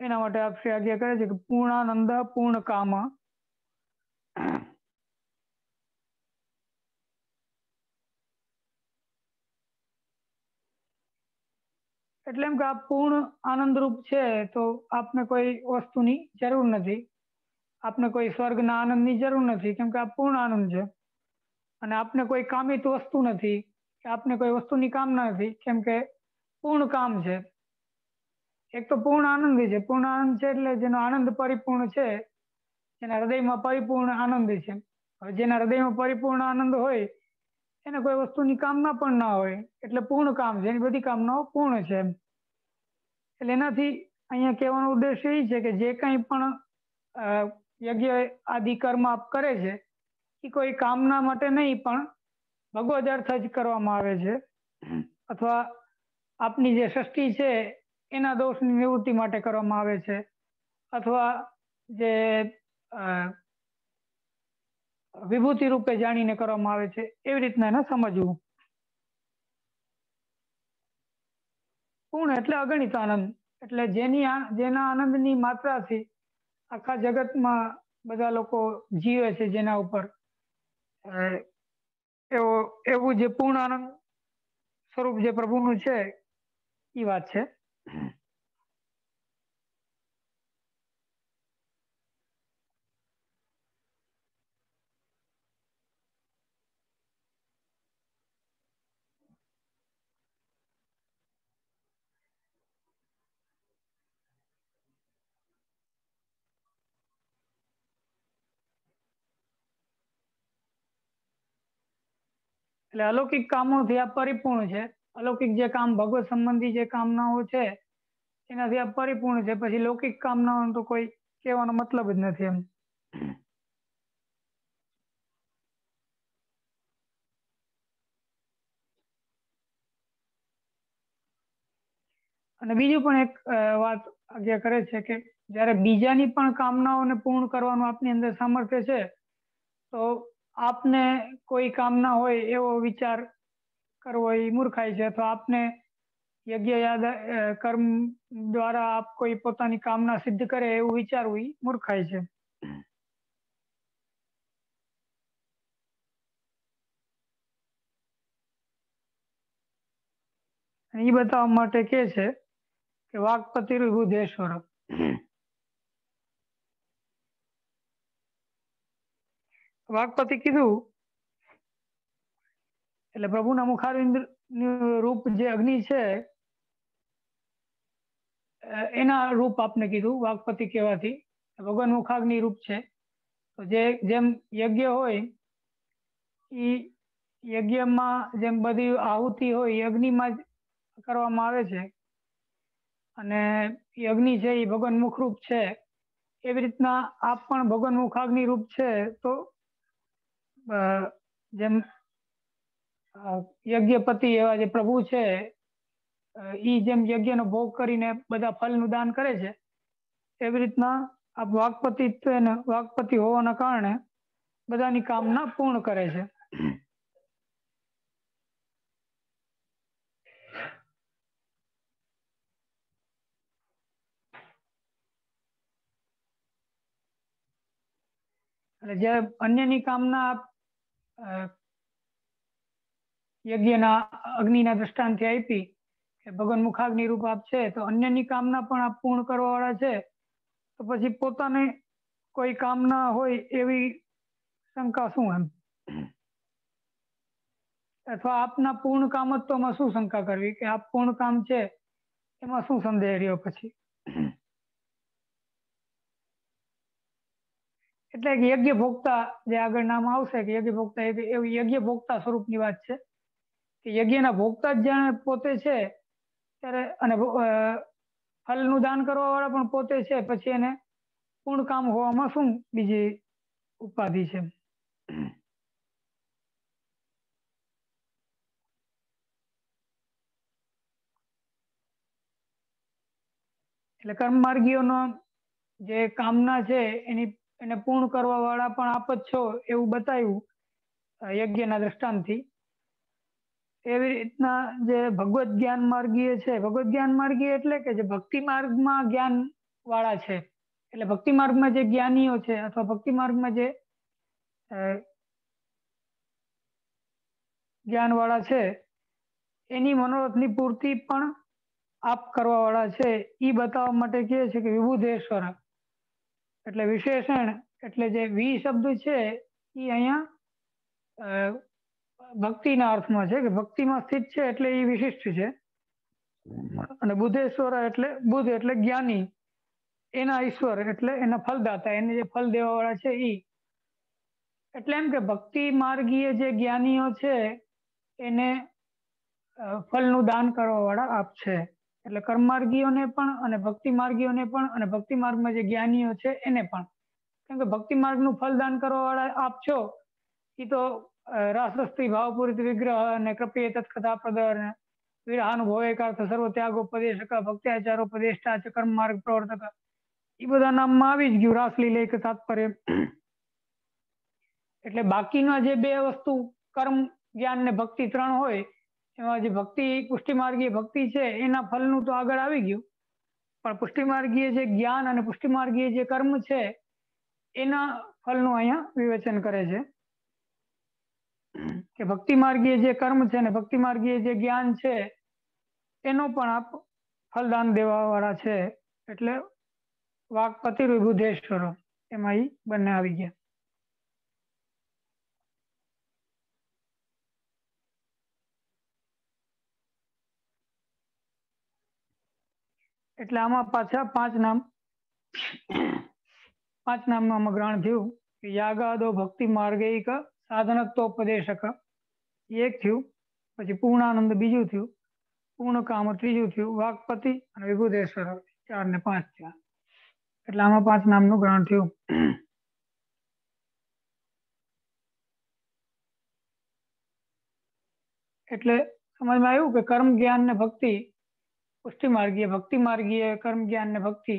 એના માટે આપ શ્રી આજ્ઞા કરે છે કે પૂર્ણાનંદ પૂર્ણ કામ. એટલે એમ કે આ પૂર્ણ આનંદરૂપ છે તો આપને કોઈ વસ્તુની જરૂર નથી, આપને કોઈ સ્વર્ગના આનંદની જરૂર નથી, કેમ કે આ પૂર્ણ આનંદ છે. અને આપને કોઈ કામિત વસ્તુ નથી, કે આપને કોઈ વસ્તુની કામના નથી, કેમ કે પૂર્ણ કામ છે. એક તો પૂર્ણ આનંદી છે, પૂર્ણ આનંદ છે એટલે જેનો આનંદ પરિપૂર્ણ છે, જેના હૃદયમાં પરિપૂર્ણ આનંદ છે. હવે જેના હૃદયમાં પરિપૂર્ણ આનંદ હોય એને કોઈ વસ્તુની કામના પણ ના હોય, એટલે પૂર્ણ કામ છે, એની બધી કામનાઓ પૂર્ણ છે. એટલે એનાથી અહીંયા કહેવાનો ઉદ્દેશ્ય એ છે કે જે કંઈ પણ યજ્ઞ આદિ કર્મ આપ કરે છે એ કોઈ કામના માટે નહીં, પણ ભગવદ અર્થ જ કરવામાં આવે છે, અથવા આપની જે સૃષ્ટિ છે એના દોષની નિવૃત્તિ માટે કરવામાં આવે છે, અથવા જે વિભૂતિ રૂપે જાણીને કરવામાં આવે છે, એવી રીતના એને સમજવું. પૂર્ણ એટલે અગણિત આનંદ, એટલે જેના આનંદની માત્રાથી આખા જગતમાં બધા લોકો જીવે છે, જેના ઉપર એવું જે પૂર્ણ આનંદ સ્વરૂપ જે પ્રભુનું છે એ વાત છે. એટલે અલૌકિક કામોથી આ પરિપૂર્ણ છે. અલૌકિક જે કામ ભગવત સંબંધી જે કામનાઓ છે એનાથી આ પરિપૂર્ણ છે. પછી લૌકિક કામનાઓનો તો કોઈ કહેવાનો મતલબ જ નથી એમ. અને બીજું પણ એક વાત આજ્ઞા કરે છે કે જ્યારે બીજાની પણ કામનાઓને પૂર્ણ કરવાનું આપની અંદર સામર્થ્ય છે, તો આપને કોઈ કામના હોય એવો વિચાર કરવો એ મૂર્ખાઈ છે, અથવા આપને યજ્ઞ યાદ કર્મ દ્વારા આપ કોઈ પોતાની કામના સિદ્ધ કરે એવું વિચારવું એ મૂર્ખાઈ છે. એ બતાવવા માટે કે છે કે વાક્પતિ બુદ્ધેશ્વર. વાક્પતિ કીધું એટલે પ્રભુના મુખારવિંદ રૂપ જે અગ્નિ છે એના રૂપ આપને કીધું વાક્પતિ કહેવાથી. ભગવાન મુખાગ્નિ રૂપ છે. તો જેમ યજ્ઞ હોય એ યજ્ઞમાં જેમ બધી આહુતિ હોય એ અગ્નિમાં જ કરવામાં આવે છે, અને એ અગ્નિ છે એ ભગવાન મુખરૂપ છે. એવી રીતના આપ પણ ભગવાન મુખાગ્નિ રૂપ છે. તો જેમ યજ્ઞપતિ એવા જે પ્રભુ છે ઈ જેમ યજ્ઞનો ભોગ કરીને બધા ફલનું દાન કરે છે, એવી રીતના આ વાક્પતિ હોવાના કારણે બધાની કામના પૂર્ણ કરે છે. એટલે જ્યારે અન્યની કામના યજ્ઞના અગ્નિના દ્રષ્ટાંતથી આપી કે ભગવાન મુખાગ્નિ રૂપ આપ છે, તો અન્યની કામના પણ આપ પૂર્ણ કરવા વાળા છે, તો પછી પોતાને કોઈ કામના હોય એવી શંકા શું એમ, અથવા આપના પૂર્ણ કામત્વમાં શું શંકા કરવી કે આપ પૂર્ણ કામ છે એમાં શું સંદેહ રહ્યો પછી. એટલે કે યજ્ઞ ભોગતા જે આગળ નામ આવશે કે યજ્ઞ ભોગતા એવી યજ્ઞ ભોગતા સ્વરૂપની વાત છે કે યજ્ઞના ભોગતા જ જાણે પોતે છે ત્યારે, અને ફલનું દાન કરવા વાળા પણ પોતે છે, પછી એને પૂર્ણ કામ હોવામાં શું બીજી ઉપાધિ છે. એટલે કર્મ માર્ગીઓનો જે કામના છે એને પૂર્ણ કરવા વાળા પણ આપ જ છો એવું બતાવ્યું યજ્ઞના દ્રષ્ટાંતથી. એવી રીતના જે ભગવત જ્ઞાન માર્ગીય છે, ભગવત જ્ઞાન માર્ગીય એટલે કે જે ભક્તિ માર્ગમાં જ્ઞાન વાળા છે, એટલે ભક્તિ માર્ગમાં જે જ્ઞાનીઓ છે અથવા ભક્તિ માર્ગમાં જે જ્ઞાન વાળા છે એની મનોરથની પૂર્તિ પણ આપ કરવા વાળા છે એ બતાવવા માટે કહે છે કે વિભુધેશ્વર. એટલે વિશેષણ એટલે જે વી શબ્દ છે એ અહીંયા ભક્તિના અર્થમાં છે કે ભક્તિમાં સ્થિત છે એટલે એ વિશિષ્ટ છે, અને બુદ્ધેશ્વર એટલે બુદ્ધ એટલે જ્ઞાની, એના ઈશ્વર એટલે એના ફલદાતા, એને જે ફલ દેવા વાળા છે ઈ. એટલે એમ કે ભક્તિ માર્ગીય જે જ્ઞાનીઓ છે એને ફલનું દાન કરવા વાળા આપ છે. એટલે કર્મ માર્ગીઓને પણ અને ભક્તિ માર્ગીઓને પણ અને ભક્તિ માર્ગમાં જે જ્ઞાનીઓ છે એને પણ, કેમ કે ભક્તિ માર્ગનું ફલદાન કરવા વાળા આપ છો એ તો રાસસ્થી ભાવપૂરિત વિગ્રહ અને કૃપીય તત્કથા પ્રદર વિરહાનુભવેકાર્થ સર્વ ત્યાગોપદેશક ભક્ત્યાચારોપદેષ્ટા ચ કર્મ માર્ગ પ્રવર્તક એ બધા નામમાં આવી જ ગયું રાસલીલેક તાત્પર્ય. એટલે બાકીના જે બે વસ્તુ કર્મ જ્ઞાન ને ભક્તિ ત્રણ હોય એમાં જે ભક્તિ પુષ્ટિ માર્ગીય ભક્તિ છે એના ફલનું તો આગળ આવી ગયું, પણ પુષ્ટિ માર્ગીય જે જ્ઞાન અને પુષ્ટિ માર્ગીય જે કર્મ છે એના ફલનું અહીંયા વિવેચન કરે છે કે ભક્તિ માર્ગીય જે કર્મ છે ને ભક્તિ માર્ગીય જે જ્ઞાન છે એનો પણ આપ ફલદાન દેવા વાળા છે. એટલે વાકપતિ વિભુધેશ્વર એમાં ઈ બંને આવી ગયા. એટલે આમાં પાછા પાંચ નામનું આમાં ગ્રહણ થયું કે યાગાદો ભક્તિ માર્ગૈક સાધનત્વોપદેશક એક થયું, પછી પૂર્ણાનંદ બીજું થયું, પૂર્ણકામ ત્રીજું થયું, વાકપતિ અને વિભુધેશ્વર 4 ને 5 થયા. એટલે આમાં 5 નામનું ગ્રહણ થયું. એટલે સમજમાં આવ્યું કે કર્મ જ્ઞાન ને ભક્તિ પુષ્ટિ માર્ગીય ભક્તિ માર્ગીય કર્મ જ્ઞાન ને ભક્તિ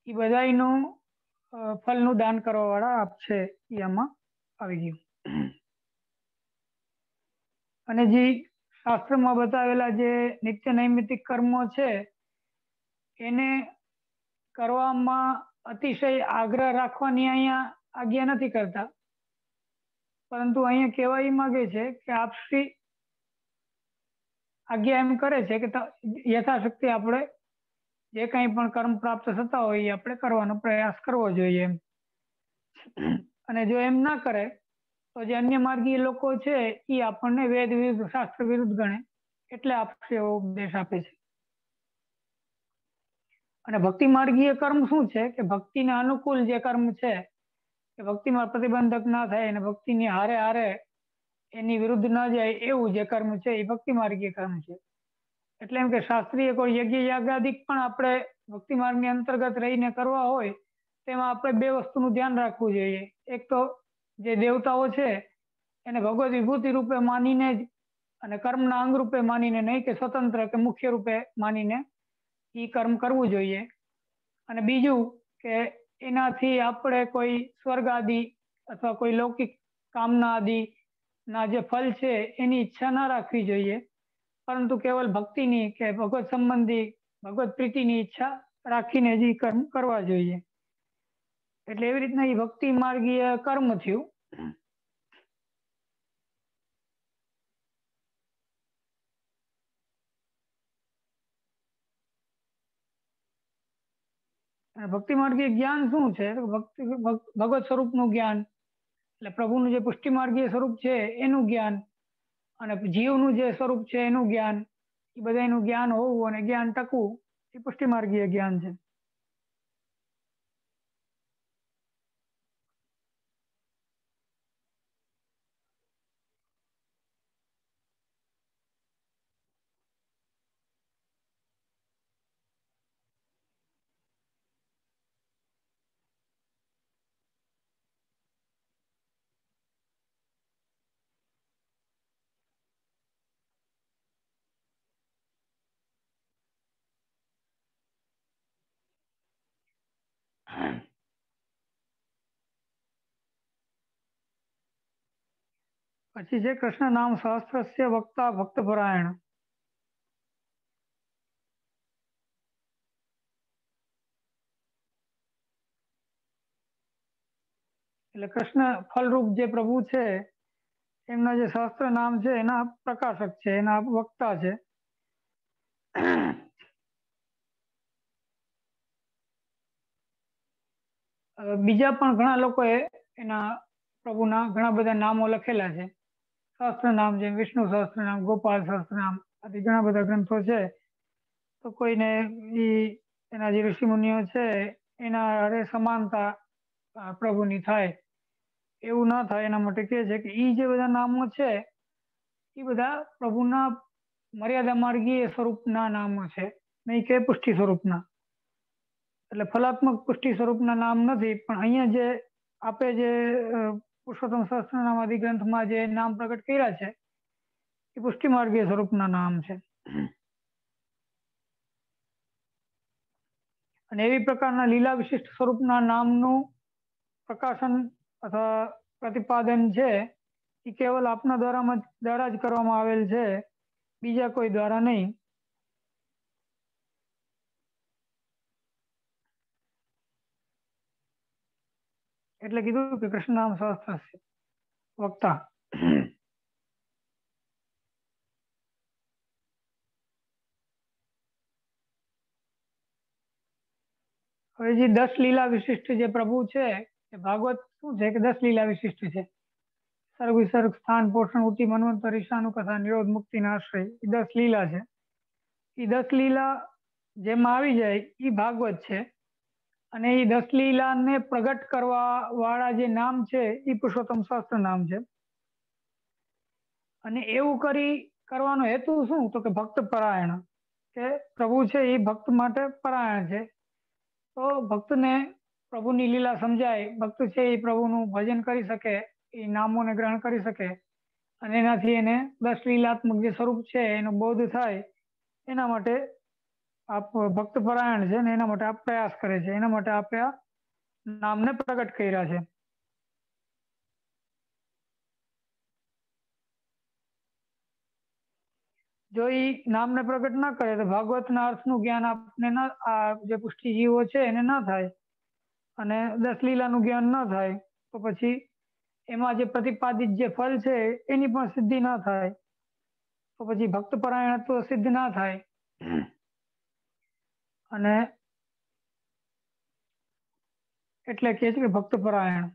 એ બધાનું ફલનું દાન કરવા વાળા આપ છે એ આમાં આવી ગયું. અને જે શાસ્ત્રમાં બતાવેલા જે નિત્ય નૈમિતિક કર્મો છે એને કરવામાં અતિશય આગ્રહ રાખવાની અહીંયા આજ્ઞા નથી કરતા, પરંતુ અહીંયા કહેવા એ માંગે છે કે આપ શ્રી આજ્ઞા એમ કરે છે કે યથાશક્તિ આપણે જે કંઈ પણ કર્મ પ્રાપ્ત થતા હોય એ આપણે કરવાનો પ્રયાસ કરવો જોઈએ એમ. અને જો એમ ના કરે તો જે અન્ય માર્ગીય લોકો છે એ આપણને વેદ વિરુદ્ધ શાસ્ત્ર વિરુદ્ધ ગણે, એટલે આપણે એવો ઉપદેશ આપે છે. અને ભક્તિ માર્ગીય કર્મ શું છે કે ભક્તિને અનુકૂળ જે કર્મ છે કે ભક્તિમાં પ્રતિબંધક ના થાય અને ભક્તિની હારે હારે એની વિરુદ્ધ ન જાય એવું જે કર્મ છે એ ભક્તિ માર્ગીય કર્મ છે. એટલે એમ કે શાસ્ત્રીય કોઈ યજ્ઞ યાગાદિક પણ આપણે ભક્તિ માર્ગની અંતર્ગત રહીને કરવા હોય તેમાં આપણે 2 વસ્તુનું ધ્યાન રાખવું જોઈએ. એક તો જે દેવતાઓ છે એને ભગવત વિભૂતિ રૂપે માનીને જ અને કર્મના અંગ રૂપે માનીને, નહીં કે સ્વતંત્ર કે મુખ્ય રૂપે માનીને એ કર્મ કરવું જોઈએ. અને બીજું કે એનાથી આપણે કોઈ સ્વર્ગ આદિ અથવા કોઈ લૌકિક કામના આદિ ના જે ફલ છે એની ઈચ્છા ના રાખવી જોઈએ, પરંતુ કેવલ ભક્તિની કે ભગવત સંબંધી ભગવત પ્રીતિની ઈચ્છા રાખીને જ કર્મ કરવા જોઈએ. એટલે એવી રીતના એ ભક્તિ માર્ગીય કર્મ થયું. ભક્તિ માર્ગીય જ્ઞાન શું છે? ભગવત સ્વરૂપનું જ્ઞાન, એટલે પ્રભુનું જે પુષ્ટિ માર્ગીય સ્વરૂપ છે એનું જ્ઞાન અને જીવનું જે સ્વરૂપ છે એનું જ્ઞાન, એ બધાનું જ્ઞાન હોવું અને જ્ઞાન ટકવું એ પુષ્ટિ માર્ગીય જ્ઞાન છે. પછી છે કૃષ્ણ નામ સહસ્ત્રસ્ય વક્તા ભક્તપરાયણ. એટલે કૃષ્ણ ફલરૂપ જે પ્રભુ છે એમના જે સહસ્ત્ર નામ છે એના પ્રકાશક છે, એના વક્તા છે. બીજા પણ ઘણા લોકોએ એના પ્રભુના ઘણા બધા નામો લખેલા છે. સહસ્ત્ર નામ છે, વિષ્ણુ સહસ્ત્ર નામ, ગોપાલ સહસ્ત્ર નામ, આથી ઘણા બધા ગ્રંથો છે. તો કોઈને એના જે ઋષિ મુનિઓ છે એના હારે સમાનતા પ્રભુની થાય એવું ના થાય એના માટે કહે છે કે એ જે બધા નામો છે એ બધા પ્રભુના મર્યાદા માર્ગીય સ્વરૂપના નામો છે, નહીં કે પુષ્ટિ સ્વરૂપના. એટલે ફલાત્મક પુષ્ટિ સ્વરૂપના નામ નથી, પણ અહીંયા જે આપે જે પુરુષોત્તમ સહસ્ત્રનામ આદિ ગ્રંથમાં જે નામ પ્રગટ કર્યા છે એ પુષ્ટિ માર્ગીય સ્વરૂપના નામ છે. અને એવી પ્રકારના લીલા વિશિષ્ટ સ્વરૂપના નામનું પ્રકાશન અથવા પ્રતિપાદન છે એ કેવલ આપના દ્વારા જ કરવામાં આવેલ છે. બીજા કોઈ દ્વારા નહીં. એટલે કીધું કે કૃષ્ણ નામ સહસ્ત્ર વક્તા. હવે જે 10 લીલા વિશિષ્ટ જે પ્રભુ છે એ ભાગવત શું છે કે 10 લીલા વિશિષ્ટ છે. સર્ગ વિસર્ગ સ્થાન પોષણ ઉતિ મન્વંતર ઈશાનું કથા નિરોધ મુક્તિ આશ્રય એ 10 લીલા છે. એ 10 લીલા જેમાં આવી જાય એ ભાગવત છે. અને એ 10 લીલાને પ્રગટ કરવા વાળા જે નામ છે એ પુરુષોત્તમ સહસ્ત્ર નામ છે. અને એવું કરવાનો હેતુ શું તો કે ભક્ત પરાયણ, કે પ્રભુ છે એ ભક્ત માટે પરાયણ છે. તો ભક્તને પ્રભુની લીલા સમજાય, ભક્ત છે એ પ્રભુનું ભજન કરી શકે, એ નામોને ગ્રહણ કરી શકે અને એનાથી એને 10 લીલાત્મક જે સ્વરૂપ છે એનો બોધ થાય, એના માટે આપ ભક્ત પરાયણ છે ને એના માટે આપ પ્રયાસ કરે છે, એના માટે આપણે આ નામને પ્રગટ કર્યા છે. જો એ નામને પ્રગટ ના કરે તો ભાગવતના અર્થનું જ્ઞાન આપને આ જે પુષ્ટિજીવો છે એને ના થાય અને 10 લીલાનું જ્ઞાન ના થાય તો પછી એમાં જે પ્રતિપાદિત જે ફળ છે એની પણ સિદ્ધિ ના થાય, તો પછી ભક્ત પરાયણ તો સિદ્ધ ના થાય. અને એટલે કે છે કે ભક્ત પરાયણ.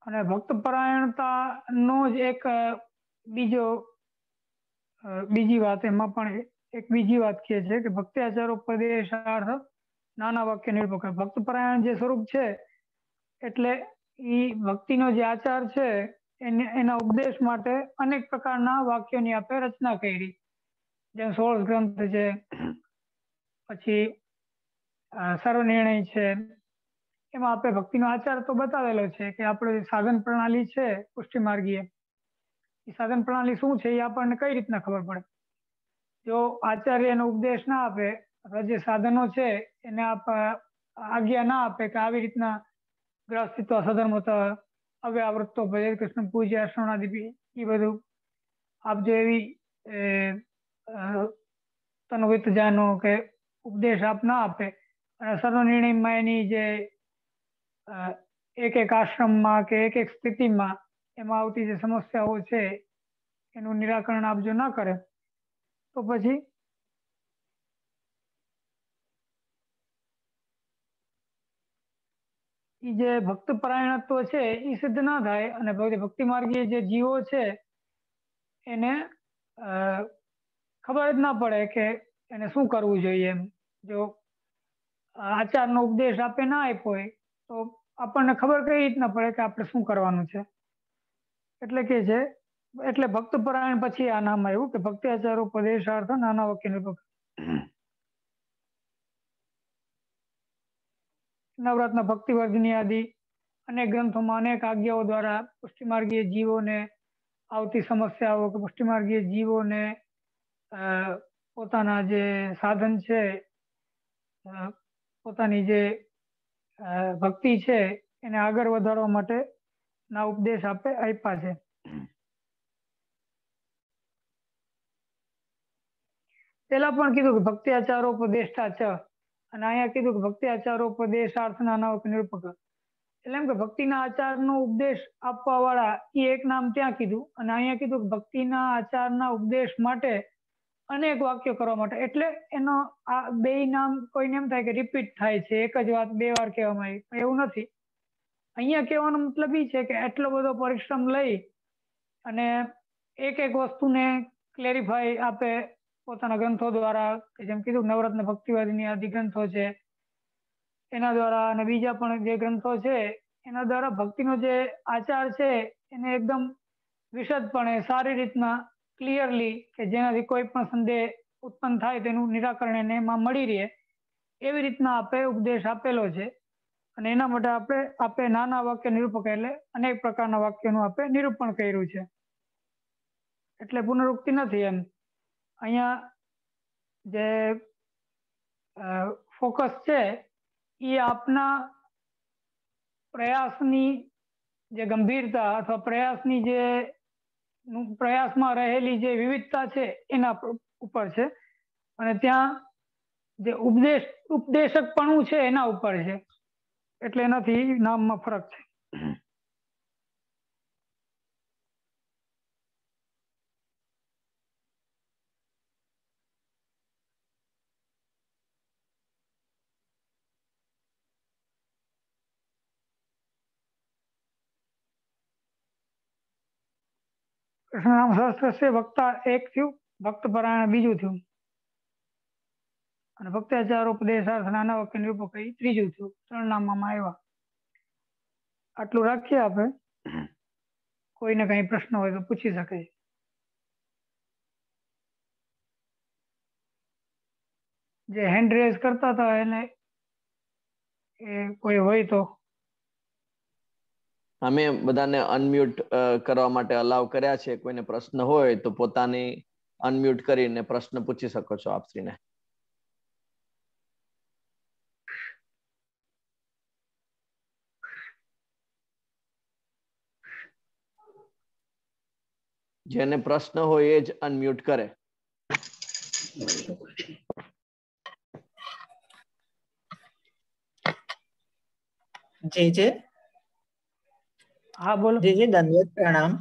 અને ભક્ત પરાયણતા નો જ એક બીજી વાત એમાં પણ એક બીજી વાત કહે છે કે ભક્ત્યાચારોપદેશાર્થ નાના વાક્ય નિરૂપક. ભક્ત પરાયણ જે સ્વરૂપ છે એટલે એ ભક્તિનો જે આચાર છે એના ઉપદેશ માટે અનેક પ્રકારના વાક્યોની આપણે રચના કરી. જેમ 16 ગ્રંથ છે, પછી સર્વનિર્ણય છે, એમાં આપણે ભક્તિનો આચાર તો બતાવેલો છે કે આપણે સાધન પ્રણાલી છે પુષ્ટિ માર્ગીય, એ સાધન પ્રણાલી શું છે એ આપણને કઈ રીતના ખબર પડે. જો આચાર્ય એનો ઉપદેશ ના આપે અથવા જે સાધનો છે એને આજ્ઞા ના આપે કે આવી રીતના ગ્રહસ્થિત્વ સધર્મત અવ્યાવૃત્તો ભજે કૃષ્ણ પૂજ્ય શ્રવણાદિ, એ બધું આપ જો એવી તનવિત જાનો કે ઉપદેશ આપ ના આપે અને સર્વ નિર્ણયમાં એની જે એક એક આશ્રમમાં કે એક એક સ્થિતિમાં એમાં આવતી જે સમસ્યાઓ છે એનું નિરાકરણ આપ જો ના કરે તો પછી એ જે ભક્ત પરાયણત્વ છે એ સિદ્ધ ના થાય અને ભક્તિ માર્ગીય જે જીવો છે એને ખબર જ ના પડે કે એને શું કરવું જોઈએ. એમ જો આચારનો ઉપદેશ આપે ના આપ્યો હોય તો આપણને ખબર કઈ રીતના પડે કે આપણે શું કરવાનું છે. એટલે કે છે એટલે ભક્ત પરાયણ પછી આ નામ આવ્યું કે ભક્ત્યાચારો ઉપદેશાર્થ નાના વાક્ય નિરૂપક. નવરત્ન ભક્તિવર્ધની આદિ અનેક ગ્રંથોમાં અનેક આજ્ઞાઓ દ્વારા પુષ્ટિમાર્ગીય જીવોને આવતી સમસ્યાઓ કે પુષ્ટિમાર્ગીય જીવોને પોતાના જે સાધન છે, પોતાની જે ભક્તિ છે એને આગળ વધારવા માટે ના ઉપદેશ આપ્યા છે. પેલા પણ કીધું કે ભક્તિ આચારોપદેષ્ટા છે અને અહીંયા કીધું કે ભક્તિ આચારોપદેશાર્થ નાના નિરૂપક. એટલે એમ કે ભક્તિના આચારનો ઉપદેશ આપવા વાળા એ એક નામ ત્યાં કીધું અને અહીંયા કીધું કે ભક્તિના આચારના ઉપદેશ માટે અનેક વાક્યો કરવા માટે. એટલે એનો આ બે નામ કોઈને એમ થાય કે રિપીટ થાય છે, એક જ વાત 2 વાર કહેવામાં આવી, પણ એવું નથી. અહીંયા કહેવાનો મતલબ એ છે કે એટલો બધો પરિશ્રમ લઈ અને એક એક વસ્તુને ક્લેરિફાઈ આપે પોતાના ગ્રંથો દ્વારા, કે જેમ કીધું નવરત્ન ભક્તિવાદીની આદિ ગ્રંથો છે એના દ્વારા અને બીજા પણ જે ગ્રંથો છે એના દ્વારા ભક્તિનો જે આચાર છે એને એકદમ વિશદપણે સારી રીતના ક્લિયરલી, કે જેનાથી કોઈ પણ સંદેહ ઉત્પન્ન થાય તેનું નિરાકરણ એને એમાં મળી રહે એવી રીતના આપણે ઉપદેશ આપેલો છે. અને એના માટે આપણે નાના વાક્ય નિરૂપક એટલે અનેક પ્રકારના વાક્યનું આપણે નિરૂપણ કર્યું છે. એટલે પુનરુક્તિ નથી એમ. અહીંયા જે ફોકસ છે એ આપના પ્રયાસની જે ગંભીરતા અથવા પ્રયાસની જે પ્રયાસમાં રહેલી જે વિવિધતા છે એના ઉપર છે, અને ત્યાં જે ઉપદેશકપણું છે એના ઉપર છે. એટલે એનાથી નામમાં ફરક છે. કૃષ્ણનામ સહસ્ત્ર છે વક્તા એક થયું, ભક્ત પરાયણ બીજું થયું, અને ભક્તાચાર ઉપદેશાર્થ નાના વાક્ય નિરૂપક એ ત્રીજું થયું. 3 નામમાં આવ્યા. આટલું રાખીએ આપણે. કોઈને કઈ પ્રશ્ન હોય તો પૂછી શકે. જે હેન્ડ રેઝ કરતા હતા એને કોઈ હોય તો. અમે બધાને અનમ્યુટ કરવા માટે અલાવ કર્યા છે. કોઈને પ્રશ્ન હોય તો પોતાની અનમ્યુટ કરીને પ્રશ્ન પૂછી શકો છો આપશ્રીને. જેને પ્રશ્ન હોય એ જ અનમ્યુટ કરે. જે હા બોલો. જે દંડવત પ્રણામ.